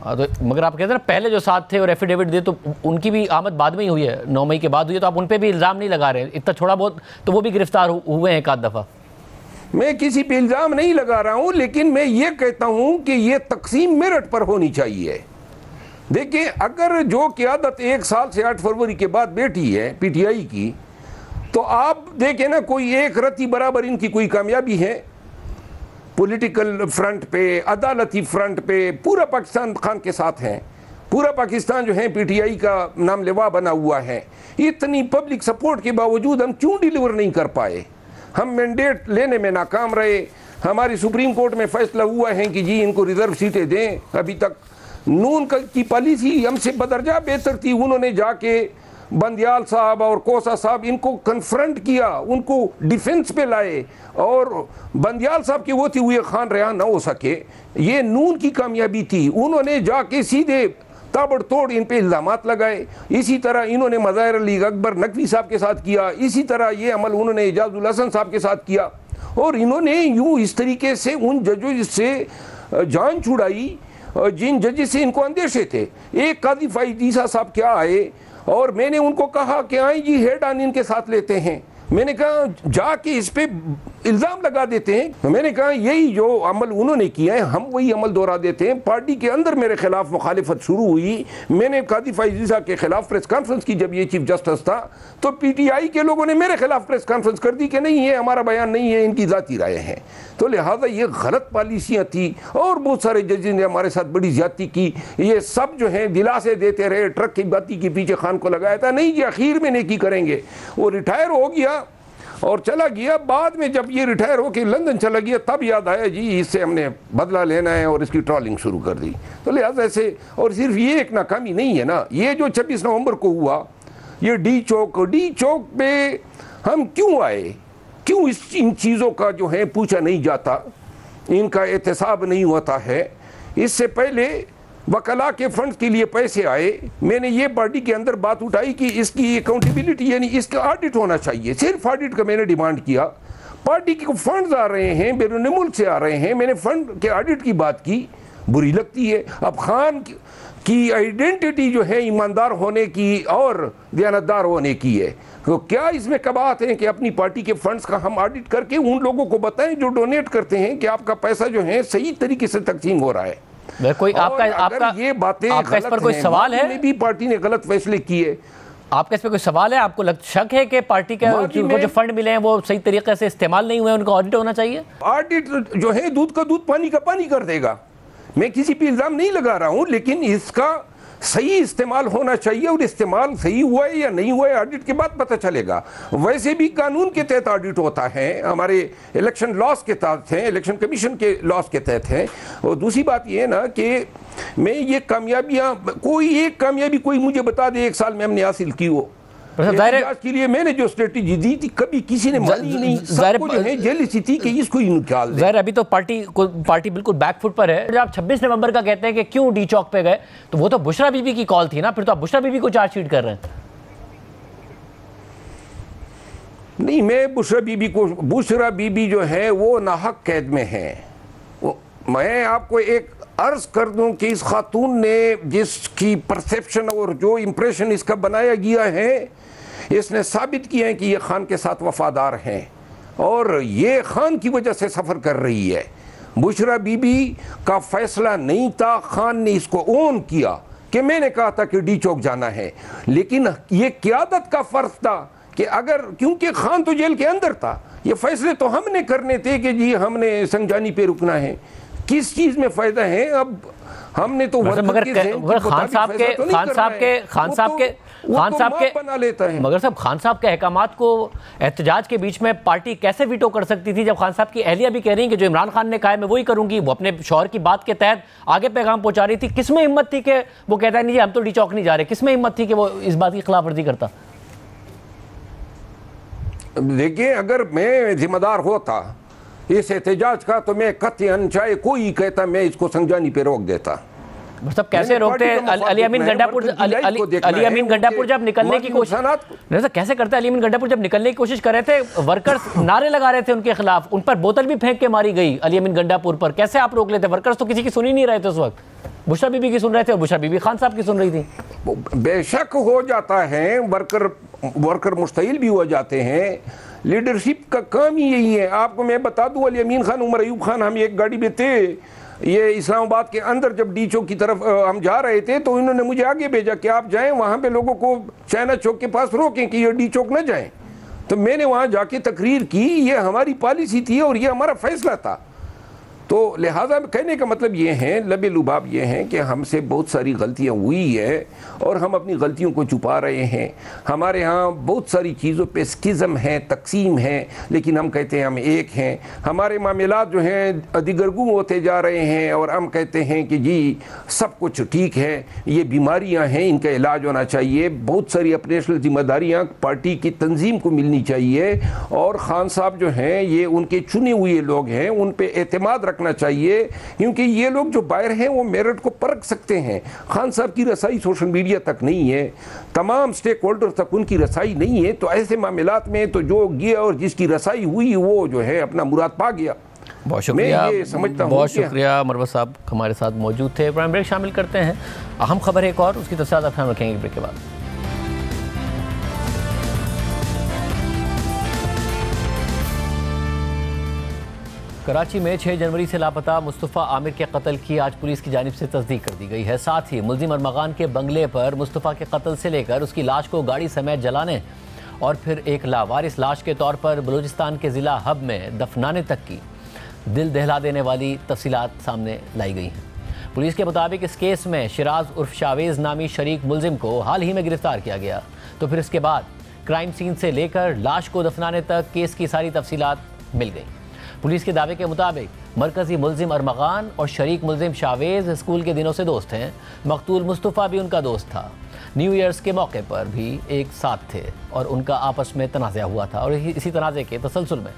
तो मगर आप कहते हैं ना पहले जो साथ थे और एफिडेविट दिए, तो उनकी भी आमद बाद में ही हुई है, 9 मई के बाद हुई है, तो आप उन पे भी इल्ज़ाम नहीं लगा रहे हैं इतना थोड़ा बहुत, तो वो भी गिरफ्तार हुए हैं एक आध दफ़ा। मैं किसी पे इल्ज़ाम नहीं लगा रहा हूं, लेकिन मैं ये कहता हूं कि ये तकसीम मेरिट पर होनी चाहिए। देखिए, अगर जो क़यादत 1 साल से 8 फरवरी के बाद बैठी है PTI की, तो आप देखें ना, कोई एक रत्ती बराबर इनकी कोई कामयाबी है? पॉलिटिकल फ्रंट पे, अदालती फ्रंट पे पूरा पाकिस्तान खान के साथ है। पूरा पाकिस्तान जो है PTI का नाम लेवा बना हुआ है। इतनी पब्लिक सपोर्ट के बावजूद हम क्यों डिलीवर नहीं कर पाए? हम मैंडेट लेने में नाकाम रहे। हमारी सुप्रीम कोर्ट में फैसला हुआ है कि जी इनको रिजर्व सीटें दें। अभी तक नून की पॉलिसी हमसे बदरजा बेहतर थी। उन्होंने जाके बंदियाल साहब और कोसा साहब इनको कन्फ्रंट किया, उनको डिफेंस पे लाए, और बंदियाल साहब के होते हुए खान रिहा ना हो सके। ये नून की कामयाबी थी। उन्होंने जाके सीधे ताबड़तोड़ इन पे इल्ज़ामात लगाए। इसी तरह इन्होंने मज़ाहिर अली अकबर नकवी साहब के साथ किया। इसी तरह ये अमल उन्होंने एजाजुल हसन साहब के साथ किया। और इन्होंने यूँ इस तरीके से उन जजों से जान छुड़ाई जिन जजेस से इनको अंदेशे थे। एक काजी फ़ाइज़ ईसा साहब क्या आए और मैंने उनको कहा कि आए जी हेड ऑन इनके साथ लेते हैं। मैंने कहा जाके इस पे इल्ज़ाम लगा देते हैं। तो मैंने कहा यही जो अमल उन्होंने किया है हम वही अमल दोहरा देते हैं। पार्टी के अंदर मेरे खिलाफ मुखालिफत शुरू हुई। मैंने काजी फ़ाइज़ ईसा के खिलाफ प्रेस कॉन्फ्रेंस की जब ये चीफ जस्टिस था, तो PTI के लोगों ने मेरे खिलाफ प्रेस कॉन्फ्रेंस कर दी कि नहीं है हमारा बयान नहीं है, इनकी ज़ाती राय है। तो लिहाजा ये गलत पॉलिसियाँ थी और बहुत सारे जजेस ने हमारे साथ बड़ी ज़्यादती की। ये सब जो है दिलासे देते रहे, ट्रक की बाती के पीछे खान को लगाया था, नहीं जी आखिर में नेकी करेंगे। वो रिटायर हो गया और चला गया। बाद में जब ये रिटायर होकर लंदन चला गया तब याद आया जी इससे हमने बदला लेना है और इसकी ट्रॉलिंग शुरू कर दी। तो लिहाजा ऐसे, और सिर्फ ये एक नाकामी नहीं है ना, ये जो 26 नवंबर को हुआ, ये डी चौक पे हम क्यों आए? क्यों इन चीज़ों का जो है पूछा नहीं जाता, इनका एहतसाब नहीं होता है? इससे पहले वकला के फंड के लिए पैसे आए, मैंने ये पार्टी के अंदर बात उठाई कि इसकी अकाउंटेबिलिटी यानी इसका ऑडिट होना चाहिए। सिर्फ ऑडिट का मैंने डिमांड किया। पार्टी के फंड्स आ रहे हैं, बैरून मुल्क से आ रहे हैं, मैंने फंड के ऑडिट की बात की, बुरी लगती है। अब खान की आइडेंटिटी जो है ईमानदार होने की और दयानतदार होने की है, तो क्या इसमें कबात है कि अपनी पार्टी के फंड्स का हम ऑडिट करके उन लोगों को बताएं जो डोनेट करते हैं कि आपका पैसा जो है सही तरीके से तकसीम हो रहा है। कोई आपका ये बातें आपका इस पर कोई सवाल है? भी पार्टी ने गलत फैसले किए। आपका इस पर कोई सवाल है? आपको शक है कि पार्टी के जो फंड मिले हैं वो सही तरीके से इस्तेमाल नहीं हुए, उनका ऑडिट होना चाहिए? ऑडिट जो है दूध का दूध पानी का पानी कर देगा। मैं किसी पे इल्जाम नहीं लगा रहा हूं, लेकिन इसका सही इस्तेमाल होना चाहिए, और इस्तेमाल सही हुआ है या नहीं हुआ है ऑडिट के बाद पता चलेगा। वैसे भी कानून के तहत ऑडिट होता है, हमारे इलेक्शन लॉस के तहत है, इलेक्शन कमीशन के लॉस के तहत है। और दूसरी बात ये है ना कि मैं ये कामयाबियां, कोई एक कामयाबी कोई मुझे बता दे 1 साल में हमने हासिल की हो, के लिए मैंने जो स्ट्रेटेजी दी थी कभी किसी ने मानी नहीं। सबको जो है जेलसी थी कि इसको ही निकाल दे। अभी तो पार्टी बिल्कुल बैकफुट पर है। जब आप 26 नवंबर का कहते हैं कि क्यों डी चौक पे गए, तो वो तो बुशरा बीबी की कॉल थी ना, फिर तो आप बुशरा बीबी को चार्जशीट कर रहे हैं। नहीं, मैं बुशरा बीबी जो है वो नाहक कैद में है। मैं आपको एक अर्ज कर दूं कि इस खातून ने जिसकी परसेप्शन और जो इम्प्रेशन इसका बनाया गया है, इसने साबित किया है कि ये खान के साथ वफादार हैं। और ये खान की वजह से सफ़र कर रही है। बुशरा बीबी का फैसला नहीं था, खान ने इसको ओन किया कि मैंने कहा था कि डी चौक जाना है, लेकिन ये क़यादत का फ़र्ज था कि अगर, क्योंकि खान तो जेल के अंदर था, ये फैसले तो हमने करने थे कि जी हमने संजानी पे रुकना है। किस चीज़ में फ़ायदा है? अब हमने तो मगर खान साहब के अहकामात को एहतजाज के बीच में पार्टी कैसे वीटो कर सकती थी, जब खान साहब की अहलिया भी कह रही हैं कि जो इमरान खान ने कहा है मैं वही करूंगी, वो अपने शौहर की बात के तहत आगे पैगाम पहुंचा रही थी। किसमें हिम्मत थी कि वो कहता है नहीं जी हम तो डी चौक नहीं जा रहे? किसमें हिम्मत थी कि वो इस बात की खिलाफवर्जी करता? देखिए, अगर मैं जिम्मेदार होता इस एहतजाज का तो मैं कतई, चाहे कोई कहता, मैं इसको संजानी पे रोक देता। मतलब कैसे रोकते? अली अमीन गंडापुर जब निकलने की कोशिश, कैसे करते? अली अमीन गंडापुर जब निकलने की कोशिश कर रहे थे, वर्कर्स नारे लगा रहे थे उनके खिलाफ, उन पर बोतल भी फेंक के मारी गई अली अमीन गंडापुर पर। कैसे आप रोक लेते? वर्कर्स तो किसी की सुन ही नहीं रहे थे उस वक्त। बुशरा बीबी की सुन रहे थे और बुशरा बीबी खान साहब की सुन रही थी। बेशक हो जाता है, वर्कर मुस्तहिल भी हो जाते हैं। लीडरशिप का काम ही यही है। आपको मैं बता दूं, अली अमीन खान, उमर अयूब खान, हम एक गाड़ी में थे, ये इस्लामाबाद के अंदर जब डी चौक की तरफ हम जा रहे थे तो इन्होंने मुझे आगे भेजा कि आप जाएं वहाँ पे लोगों को चाइना चौक के पास रोकें कि ये डी चौक न जाएं। तो मैंने वहाँ जाके तकरीर की, ये हमारी पॉलिसी थी और ये हमारा फैसला था। तो लिहाजा कहने का मतलब ये है, लबे लुबाब ये हैं कि हमसे बहुत सारी गलतियाँ हुई है और हम अपनी गलतियों को छुपा रहे हैं। हमारे यहाँ बहुत सारी चीज़ों पे स्किज़म है, तकसीम है, लेकिन हम कहते हैं हम एक हैं। हमारे मामलात जो हैं दिगरगू होते जा रहे हैं और हम कहते हैं कि जी सब कुछ ठीक है, ये बीमारियाँ हैं, इनका इलाज होना चाहिए। बहुत सारी ऑपरेशनल जिम्मेदारियाँ पार्टी की तंजीम को मिलनी चाहिए और ख़ान साहब जो हैं ये उनके चुने हुए लोग हैं, उन पर एतमाद रखना चाहिए, क्योंकि ये लोग जो बाहर हैं वो मेरिट को परख सकते हैं। खान साहब की रसाई सोशल मीडिया तक नहीं है, तमाम स्टेक होल्डर तक उनकी रसाई नहीं है। तो ऐसे मामलात में तो जो गया और जिसकी रसाई हुई वो जो है अपना मुराद पा गया। बहुत शुक्रिया, बहुत शुक्रिया। मरवत साहब हमारे साथ मौजूद थे। प्राइम ब्रेक शामिल करते हैं। अहम खबर एक और, उसकी तफसीलात आप ध्यान रखेंगे ब्रेक के बाद। कराची में 6 जनवरी से लापता मुस्तफ़ा आमिर के कत्ल की आज पुलिस की जानिब से तस्दीक कर दी गई है। साथ ही मुल्जिम अरमगान के बंगले पर मुस्तफ़ा के कत्ल से लेकर उसकी लाश को गाड़ी समेत जलाने और फिर एक लावारिस लाश के तौर पर बलूचिस्तान के ज़िला हब में दफनाने तक की दिल दहला देने वाली तफसीलात सामने लाई गई हैं। पुलिस के मुताबिक इस केस में शिराज उर्फ शावेज़ नामी शरीक मुल्जिम को हाल ही में गिरफ्तार किया गया। तो फिर इसके बाद क्राइम सीन से लेकर लाश को दफनाने तक केस की सारी तफसीलात मिल गई। पुलिस के दावे के मुताबिक मरकज़ी मुल्जिम अरमगान और शरीक मुल्जिम शावेज़ स्कूल के दिनों से दोस्त हैं। मकतूल मुस्तफ़ा भी उनका दोस्त था। न्यू ईयर्स के मौके पर भी एक साथ थे और उनका आपस में तनाज़ा हुआ था और इसी तनाज़े के तसलसल में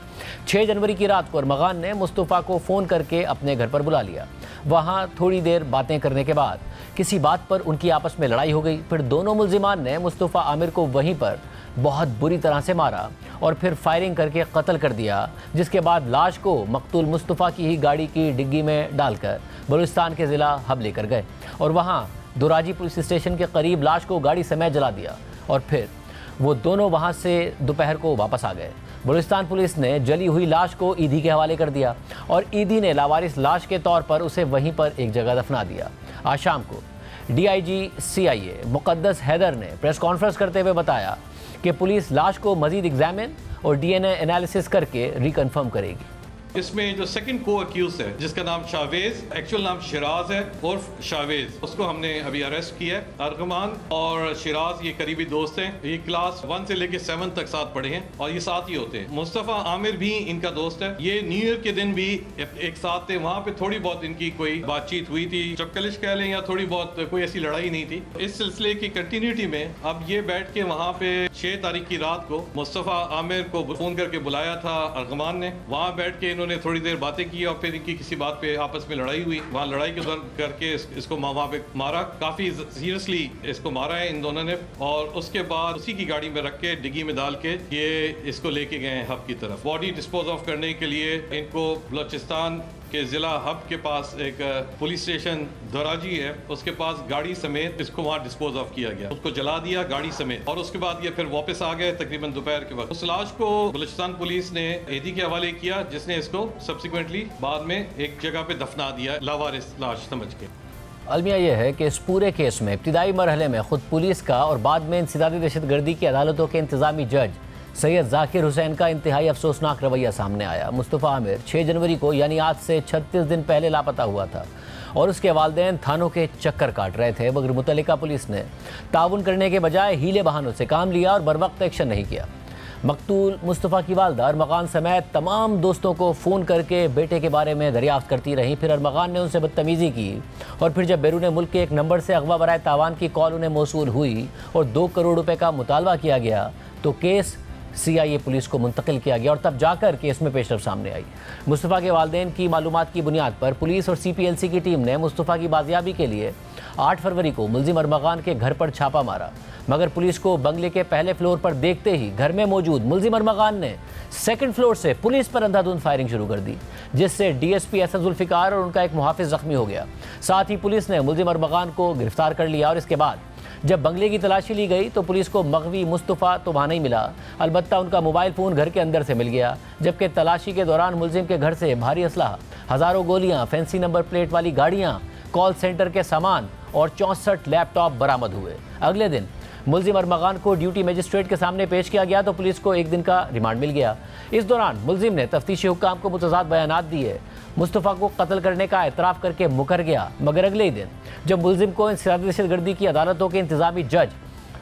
6 जनवरी की रात को अरमगान ने मुस्तफ़ा को फ़ोन करके अपने घर पर बुला लिया। वहाँ थोड़ी देर बातें करने के बाद किसी बात पर उनकी आपस में लड़ाई हो गई। फिर दोनों मुल्जिमान ने मुस्तफ़ा आमिर को वहीं पर बहुत बुरी तरह से मारा और फिर फायरिंग करके कत्ल कर दिया, जिसके बाद लाश को मकतूल मुस्तफ़ा की ही गाड़ी की डिग्गी में डालकर बलूचिस्तान के ज़िला हब लेकर गए और वहाँ दुराजी पुलिस स्टेशन के करीब लाश को गाड़ी समेत जला दिया और फिर वो दोनों वहाँ से दोपहर को वापस आ गए। बलूचिस्तान पुलिस ने जली हुई लाश को ईदी के हवाले कर दिया और ईदी ने लावारिस लाश के तौर पर उसे वहीं पर एक जगह दफना दिया। आज शाम को DIG CIA मुक़द्दस हैदर ने प्रेस कॉन्फ्रेंस करते हुए बताया कि पुलिस लाश को मजीद एग्जामिन और DNA एनालिसिस करके रिकन्फर्म करेगी। इसमें जो सेकंड को अक्यूज है जिसका नाम शावेज, एक्चुअल नाम शिराज है उर्फ शावेज, उसको हमने अभी अरेस्ट किया है। अरगमान और शिराज ये करीबी दोस्त हैं। ये क्लास 1 से लेके 7 तक साथ पढ़े हैं और ये साथ ही होते हैं। मुस्तफ़ा आमिर भी इनका दोस्त है। ये न्यू ईयर के दिन भी एक साथ थे। वहाँ पे थोड़ी बहुत इनकी कोई बातचीत हुई थी, चपकलिश कह लें या थोड़ी बहुत, कोई ऐसी लड़ाई नहीं थी। इस सिलसिले की कंटिन्यूटी में अब ये बैठ के वहाँ पे 6 तारीख की रात को मुस्तफ़ा आमिर को फोन करके बुलाया था अरगमान ने। वहाँ बैठ के इन्होंने थोड़ी देर बातें की और फिर इनकी किसी बात पे आपस में लड़ाई हुई। वहाँ लड़ाई के दौरान करके इसको वहाँ पे मारा, काफी सीरियसली इसको मारा है इन दोनों ने और उसके बाद उसी की गाड़ी में रख के डिग्गी में डाल के ये इसको लेके गए हब की तरफ। बॉडी डिस्पोज ऑफ करने के लिए इनको बलूचिस्तान कि जिला हब के पास एक पुलिस स्टेशन धराजी है, उसके पास गाड़ी समेत इसको वहाँ डिस्पोज ऑफ किया गया, उसको जला दिया गाड़ी समेत, और उसके बाद ये फिर वापस आ गए तकरीबन दोपहर के वक्त। उस लाश को बलूचिस्तान पुलिस ने एडी के हवाले किया, जिसने इसको सब्सिक्वेंटली बाद में एक जगह पे दफना दिया लावारिस लाश समझ के। अलमिया यह है कि इस पूरे केस में इब्तिदाई मरहले में खुद पुलिस का और बाद में इंसदादी दहशतगर्दी की अदालतों के इंतजामी जज सैयद जाकिर हुसैन का इंतहाई अफसोसनाक रवैया सामने आया। मुस्तफ़ा आमिर 6 जनवरी को यानी आज से 36 दिन पहले लापता हुआ था और उसके वालिदैन थानों के चक्कर काट रहे थे, मगर मुतल्लिका पुलिस ने ताउन करने के बजाय हीले बहानों से काम लिया और बरवक्त एक्शन नहीं किया। मकतूल मुस्तफ़ा की वालदा अरमगान समेत तमाम दोस्तों को फ़ोन करके बेटे के बारे में दरियाफ्त करती रहीं। फिर अरमगान ने उनसे बदतमीज़ी की और फिर जब बैरून मुल्क के एक नंबर से अगवा बराए तावान की कॉल उन्हें मौसूल हुई और 2 करोड़ रुपए का मुतालबा किया गया तो केस CIA पुलिस को मुंतकिल किया गया और तब जाकर केस में पेशरफ सामने आई। मुस्तफ़ा के वालिदैन की मालूमात की बुनियाद पर पुलिस और CPLC की टीम ने मुस्तफ़ा की बाजियाबी के लिए 8 फरवरी को मुलजिम अरमगान के घर पर छापा मारा, मगर पुलिस को बंगले के पहले फ्लोर पर देखते ही घर में मौजूद मुलजिम अरमगान ने 2nd फ्लोर से पुलिस पर अंधाधुंध फायरिंग शुरू कर दी, जिससे DSP असद जुल्फ़िकार और उनका एक मुहाफिज जख्मी हो गया। साथ ही पुलिस ने मुलजिम अरमगान को गिरफ्तार कर लिया और इसके बाद जब बंगले की तलाशी ली गई तो पुलिस को मग़वी मुस्तफ़ा तो वहाँ नहीं मिला, अलबत्ता उनका मोबाइल फ़ोन घर के अंदर से मिल गया, जबकि तलाशी के दौरान मुलजिम के घर से भारी असलहा, हज़ारों गोलियाँ, फैंसी नंबर प्लेट वाली गाड़ियाँ, कॉल सेंटर के सामान और 64 लैपटॉप बरामद हुए। अगले दिन मुलजिम अरमगान को ड्यूटी मजिस्ट्रेट के सामने पेश किया गया तो पुलिस को 1 दिन का रिमांड मिल गया। इस दौरान मुलजिम ने तफ्तीशी हुक्काम को मुतज़ाद बयानात दिए, मुस्तफ़ा को कत्ल करने का एतराफ़ करके मुकर गया, मगर अगले ही दिन जब मुलजिम को इंसदादी दहशतगर्दी की अदालतों के इंतजामी जज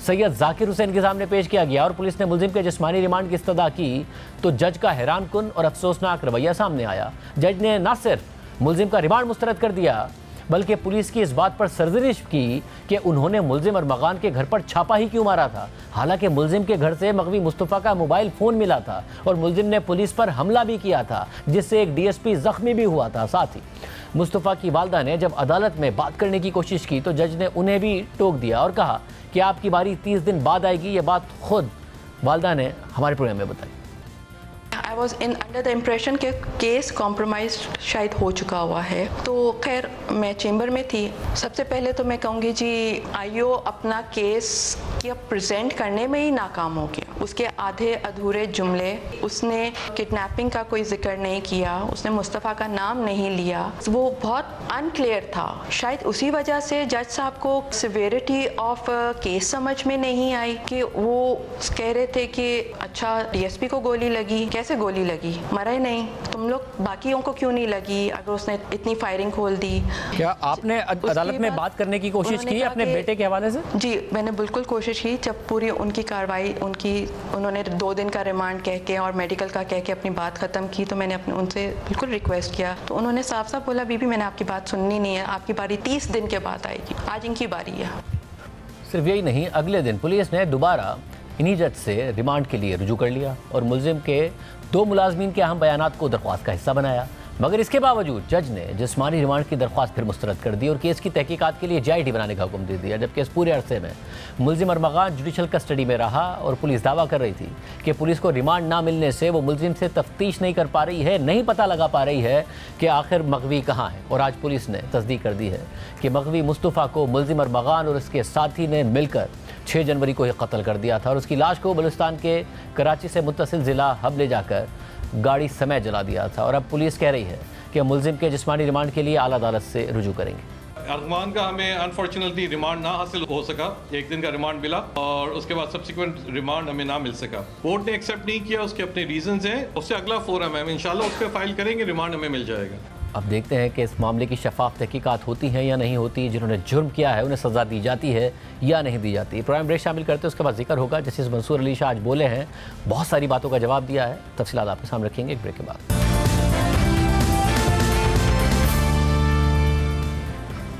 सैयद जाकिर हुसैन के सामने पेश किया गया और पुलिस ने मुलजिम के जिस्मानी रिमांड की इस्तदा की तो जज का हैरानकुन और अफसोसनाक रवैया सामने आया। जज ने न सिर्फ मुलजिम का रिमांड मुस्तरद कर दिया बल्कि पुलिस की इस बात पर सरजरिश की कि उन्होंने मुलजिम अरमगान के घर पर छापा ही क्यों मारा था, हालांकि मुलजिम के घर से मग़वी मुस्तफ़ा का मोबाइल फ़ोन मिला था और मुलजिम ने पुलिस पर हमला भी किया था, जिससे एक DSP ज़ख्मी भी हुआ था। साथ ही मुस्तफ़ा की वालदा ने जब अदालत में बात करने की कोशिश की तो जज ने उन्हें भी टोक दिया और कहा कि आपकी बारी 30 दिन बाद आएगी। ये बात खुद वालदा ने हमारे प्रोग्राम में बताई। I was under the impression कि केस कॉम्प्रोमाइज शायद हो चुका हुआ है, तो खैर मैं चेंबर में थी। सबसे पहले तो मैं कहूँगी जी IO अपना केस क्या प्रेजेंट करने में ही नाकाम हो गया। उसके आधे अधूरे जुमले, उसने किडनैपिंग का कोई जिक्र नहीं किया, उसने मुस्तफ़ा का नाम नहीं लिया, वो बहुत अनक्लियर था। शायद उसी वजह से जज साहब को सिवियरिटी ऑफ केस समझ में नहीं आई कि वो कह रहे थे कि अच्छा DSP को गोली लगी, कैसे गोली लगी, मरा ही नहीं, तुम लोग बाकियों को क्यों नहीं लगी अगर उसने इतनी फायरिंग खोल दी। क्या आपने अदालत में बात करने की कोशिश की अपने बेटे के हवाले से? जी मैंने बिल्कुल कोशिश की। जब पूरी उनकी कार्रवाई उन्होंने 2 दिन का रिमांड कह के और मेडिकल का कह के अपनी बात ख़त्म की तो मैंने अपने उनसे बिल्कुल रिक्वेस्ट किया तो उन्होंने साफ साफ बोला बीबी मैंने आपकी बात सुननी नहीं है, आपकी बारी 30 दिन के बाद आएगी, आज इनकी बारी है। सिर्फ यही नहीं, अगले दिन पुलिस ने दोबारा इन्हीं जज से रिमांड के लिए रुजू कर लिया और मुलजिम के 2 मुलाजमीन के अहम बयानात को दरख्वास्त का हिस्सा बनाया, मगर इसके बावजूद जज ने जिस्मानी रिमांड की दरख्वास्त फिर मुस्तरद कर दी और केस की तहकीकात के लिए JIT बनाने का हुक्म दे दिया। जबकि इस पूरे अरसे में मुलजिम अरमगान जुडिशल कस्टडी में रहा और पुलिस दावा कर रही थी कि पुलिस को रिमांड ना मिलने से वो मुलजिम से तफ्तीश नहीं कर पा रही है, नहीं पता लगा पा रही है कि आखिर मग़वी कहाँ है। और आज पुलिस ने तस्दीक कर दी है कि मग़वी मुस्तफ़ा को मुलजिम अरमगान और उसके साथी ने मिलकर 6 जनवरी को ही कत्ल कर दिया था और उसकी लाश को बलूचिस्तान के कराची से मुत्तसिल ज़िला हब ले जाकर गाड़ी समेत जला दिया था। और अब पुलिस कह रही है कि मुलजिम के जिस्मानी रिमांड के लिए आला अदालत से रुजू करेंगे। अरमान का हमें अनफॉर्चुनेटली रिमांड ना हासिल हो सका, 1 दिन का रिमांड मिला और उसके बाद सब्सिक्वेंट रिमांड हमें ना मिल सका। कोर्ट ने एक्सेप्ट नहीं किया, उसके अपने रीजंस हैं, उससे अगला फोरम है, इंशाल्लाह उस पर फाइल करेंगे, रिमांड हमें मिल जाएगा। अब देखते हैं कि इस मामले की शफाफ तहकीकात होती हैं या नहीं होती, जिन्होंने जुर्म किया है उन्हें सज़ा दी जाती है या नहीं दी जाती। प्रोग्राम ब्रेक शामिल करते हैं, उसके बाद जिक्र होगा जस्टिस मंसूर अली शाह आज बोले हैं, बहुत सारी बातों का जवाब दिया है, तफसीलात आपके सामने रखेंगे एक ब्रेक के बाद।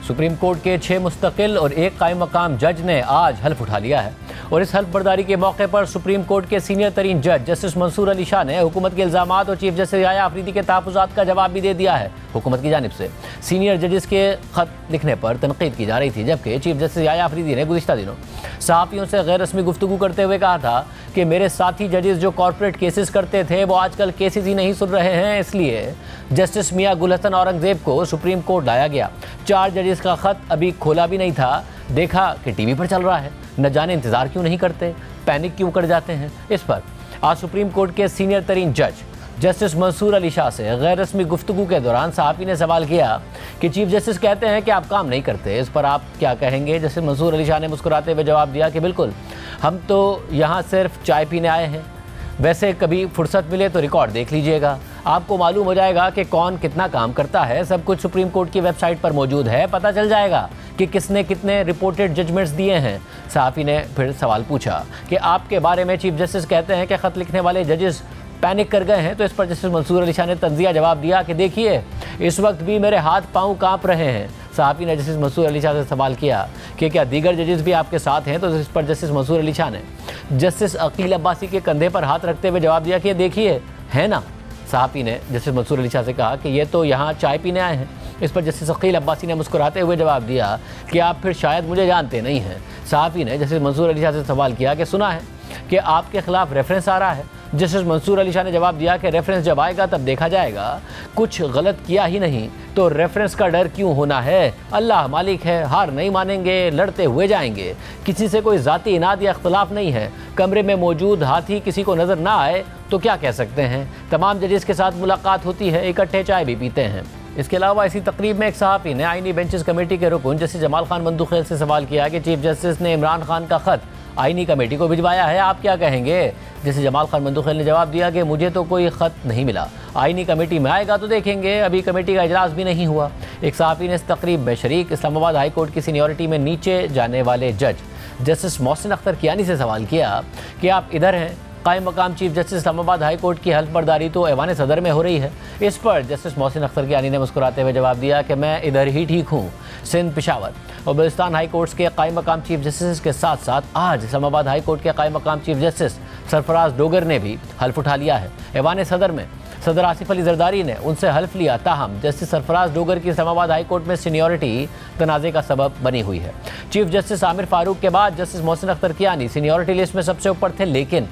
सुप्रीम कोर्ट के 6 मुस्तकिल और 1 कायम मकाम जज ने आज हल्फ उठा लिया है और इस हल्फ बर्दारी के मौके पर सुप्रीम कोर्ट के सीनियर तरीन जज जस्टिस मंसूर अली शाह ने हुकूमत के इल्ज़ामात और चीफ जस्टिस याया अफरीदी के तहफ़्फ़ुज़ात का जवाब भी दे दिया है। हुकूमत की जानिब से सीनियर जजेस के खत लिखने पर तनकीद की जा रही थी, जबकि चीफ जस्टिस याया अफरीदी ने गुज़िश्ता दिनों सहाफ़ियों से गैर रस्मी गुफ्तगू करते हुए कहा था कि मेरे साथी जजेस जो कॉर्पोरेट केसेस करते थे वो आजकल केसेस ही नहीं सुन रहे हैं, इसलिए जस्टिस मियां गुल हसन औरंगजेब को सुप्रीम कोर्ट लाया गया। 4 जजेस का खत अभी खोला भी नहीं था, देखा कि टीवी पर चल रहा है, न जाने इंतज़ार क्यों नहीं करते, पैनिक क्यों कर जाते हैं। इस पर आज सुप्रीम कोर्ट के सीनियर तरीन जज जस्टिस मंसूर अली शाह से गैर रस्मी गुफ्तगू के दौरान सहाफ़ी ने सवाल किया कि चीफ जस्टिस कहते हैं कि आप काम नहीं करते, इस पर आप क्या कहेंगे। जस्टिस मंसूर अली शाह ने मुस्कुराते हुए जवाब दिया कि बिल्कुल, हम तो यहाँ सिर्फ चाय पीने आए हैं, वैसे कभी फुर्सत मिले तो रिकॉर्ड देख लीजिएगा, आपको मालूम हो जाएगा कि कौन कितना काम करता है। सब कुछ सुप्रीम कोर्ट की वेबसाइट पर मौजूद है, पता चल जाएगा कि किसने कितने रिपोर्टेड जजमेंट्स दिए हैं। सहाफ़ी ने फिर सवाल पूछा कि आपके बारे में चीफ जस्टिस कहते हैं कि ख़त लिखने वाले जजेस पैनिक कर गए हैं, तो इस पर जस्टिस मंसूर अली शाह ने तंज़िया जवाब दिया कि देखिए, इस वक्त भी मेरे हाथ पाँव काँप रहे हैं। सहाफ़ी ने जस्टिस मंसूर अली शाह से सवाल किया कि क्या दीगर जजेस भी आपके साथ हैं, तो इस पर जस्टिस मंसूर अली शाह ने जस्टिस अकील अब्बासी के कंधे पर हाथ रखते हुए जवाब दिया कि देखिए, है ना। सहाफ़ी ने जस्टिस मंसूर अली शाह से कहा कि ये तो यहाँ चाय पीने आए हैं। इस पर जस्टिस अकील अब्बासी ने मुस्कुराते हुए जवाब दिया कि आप फिर शायद मुझे जानते नहीं हैं। सहाफ़ी ने जस्टिस मंसूर अली शाह से सवाल किया कि सुना है कि आपके खिलाफ रेफरेंस आ रहा है। जस्टिस मंसूर अली शाह ने जवाब दिया कि रेफरेंस जब आएगा तब देखा जाएगा, कुछ गलत किया ही नहीं तो रेफरेंस का डर क्यों होना है। अल्लाह मालिक है, हार नहीं मानेंगे, लड़ते हुए जाएंगे, किसी से कोई ज़ाती इनाद या इख्तलाफ नहीं है। कमरे में मौजूद हाथी किसी को नज़र ना आए तो क्या कह सकते हैं। तमाम जजेस के साथ मुलाकात होती है, इकट्ठे चाय भी पीते हैं। इसके अलावा इसी तकरीब में एक सहाफ़ी ने आईनी बेंचेस कमेटी के रुकन जस्टिस जमाल खान बंदूखेल से सवाल किया कि चीफ जस्टिस ने इमरान खान का ख़त आईनी कमेटी को भिजवाया है, आप क्या कहेंगे। जस्टिस जमाल खान बंदूखेल ने जवाब दिया कि मुझे तो कोई ख़त नहीं मिला, आईनी कमेटी में आएगा तो देखेंगे, अभी कमेटी का इजलास भी नहीं हुआ। एक सहाफ़ी ने इस तकरीब में शरीक इस्लामाबाद हाई कोर्ट की सीनियरिटी में नीचे जाने वाले जज जस्टिस मोहसिन अख्तर कियानी से सवाल किया कि आप इधर हैं, कायम मकाम chief justice Islamabad high court की हल्फ बर्दारी तो ऐवान सदर में हो रही है। इस पर जस्टिस मोहसिन अख्तर कियानी ने मुस्कुराते हुए जवाब दिया कि मैं इधर ही ठीक हूँ। सिंध, पेशावर और बलूचिस्तान हाई कोर्ट्स के कायम मकाम चीफ जस्टिस के साथ साथ आज इस्लामाबाद हाई कोर्ट के कायम मकाम चीफ जस्टिस सरफराज डोगर ने भी हल्फ उठा लिया है। ऐवान सदर में सदर आसिफ अली जरदारी ने उनसे हल्फ लिया, ताहम जस्टिस सरफराज डोगर की इस्लामाबाद हाई कोर्ट में सीनियरिटी तनाज़े का सबब बनी हुई है। चीफ जस्टिस आमिर फारूक के बाद justice Mohsin Akhtar Kayani seniority list में सबसे ऊपर थे, लेकिन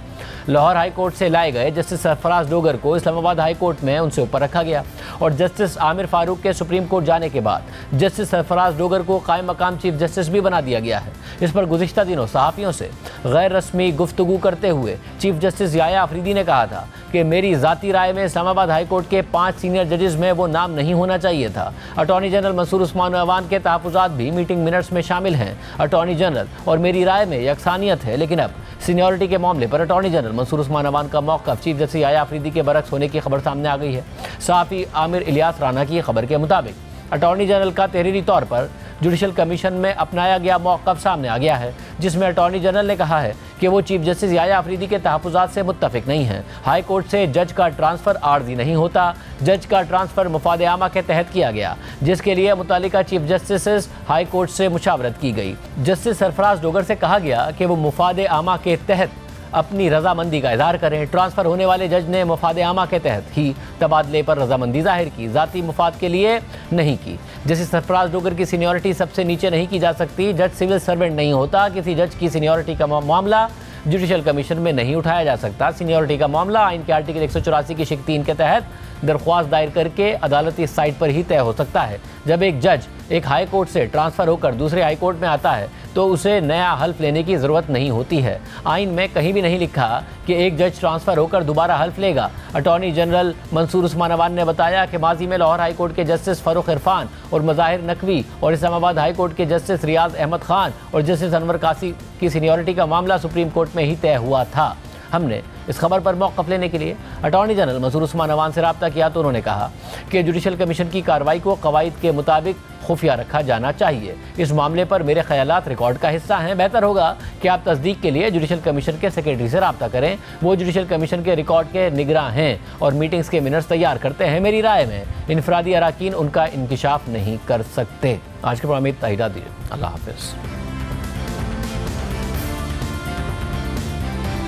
लाहौर हाई कोर्ट से लाए गए जस्टिस सरफराज डोगर को इस्लामाबाद हाई कोर्ट में उनसे ऊपर रखा गया और जस्टिस आमिर फारूक के सुप्रीम कोर्ट जाने के बाद जस्टिस सरफराज डोगर को कायम मकाम चीफ जस्टिस भी बना दिया गया है। इस पर गुज़िश्ता दिनों सहाफ़ियों से गैर रस्मी गुफ्तगू करते हुए चीफ जस्टिस याया अफरीदी ने कहा था कि मेरी ज़ाती राय में इस्लामाबाद हाई कोर्ट के 5 सीनियर जजेस में वो नाम नहीं होना चाहिए था। अटॉर्नी जनरल मंसूर उस्मान अवान के तहफ़्फ़ुज़ात भी मीटिंग मिनट्स में शामिल हैं। अटॉर्नी जनरल और मेरी राय में यकसानियत है, लेकिन अब सीनियरिटी के मामले पर अटॉर्नी जनरल मंसूर उस्मान अवान का मौक़िफ़ चीफ जस्टिस याया अफरीदी के बरक्स होने की खबर सामने आ गई है। सहाफ़ी आमिर इलियास राना की खबर के मुताबिक अटॉर्नी जनरल का तहरीरी तौर पर जुडिशल कमीशन में अपनाया गया मौक़िफ़ सामने आ गया है, जिसमें अटॉर्नी जनरल ने कहा है कि वो चीफ जस्टिस याया अफरीदी के तहफ़्फ़ुज़ात से मुत्तफ़िक नहीं हैं। हाई कोर्ट से जज का ट्रांसफ़र आर्जी नहीं होता, जज का ट्रांसफ़र मुफाद आमा के तहत किया गया, जिसके लिए मुतालिका चीफ जस्टिस हाई कोर्ट से मुशावरत की गई। जस्टिस सरफराज डोगर से कहा गया कि वो मुफाद आमा के तहत अपनी रजामंदी का इजहार करें। ट्रांसफ़र होने वाले जज ने मुफाद आमा के तहत ही तबादले पर रजामंदी जाहिर की, ज़ाती मुफाद के लिए नहीं की। जस्टिस सरफराज डोगर की सीनियरिटी सबसे नीचे नहीं की जा सकती। जज सिविल सर्वेंट नहीं होता। किसी जज की सीनियरिटी का मामला जुडिशल कमीशन में नहीं उठाया जा सकता। सीनियरिटी का मामला आइन के आर्टिकल 184 की शिक 3 के तहत दरख्वास्त दायर करके अदालती साइट पर ही तय हो सकता है। जब एक जज एक हाई कोर्ट से ट्रांसफ़र होकर दूसरे हाई कोर्ट में आता है तो उसे नया हल्फ लेने की ज़रूरत नहीं होती है। आइन में कहीं भी नहीं लिखा कि एक जज ट्रांसफ़र होकर दोबारा हल्फ लेगा। अटॉर्नी जनरल मंसूर उस्मान अवान ने बताया कि माजी में लाहौर हाई कोर्ट के जस्टिस फ़ारूक इरफान और मज़ाहिर नकवी और इस्लामाबाद हाई कोर्ट के जस्टिस रियाज अहमद खान और जस्टिस अनवर कासी की सीनियरिटी का मामला सुप्रीम कोर्ट में ही तय हुआ था। हमने इस खबर पर मौक़िफ़ लेने के लिए अटॉर्नी जनरल मंसूर उस्मान अवान से रब्ता किया तो उन्होंने कहा कि जुडिशल कमीशन की कार्रवाई को कवायद के मुताबिक खुफिया रखा जाना चाहिए। इस मामले पर मेरे ख्यालात रिकॉर्ड का हिस्सा हैं। बेहतर होगा कि आप तस्दीक के लिए जुडिशल कमीशन के सेक्रेटरी से रब्ता करें। वो जुडिशल कमीशन के रिकॉर्ड के निगरां हैं और मीटिंग्स के मिनट्स तैयार करते हैं। मेरी राय में इनफरादी अराकीन उनका इंकिशाफ नहीं कर सकते। आज के प्रोग्राम में इतना ही। अल्लाह हाफ़िज़।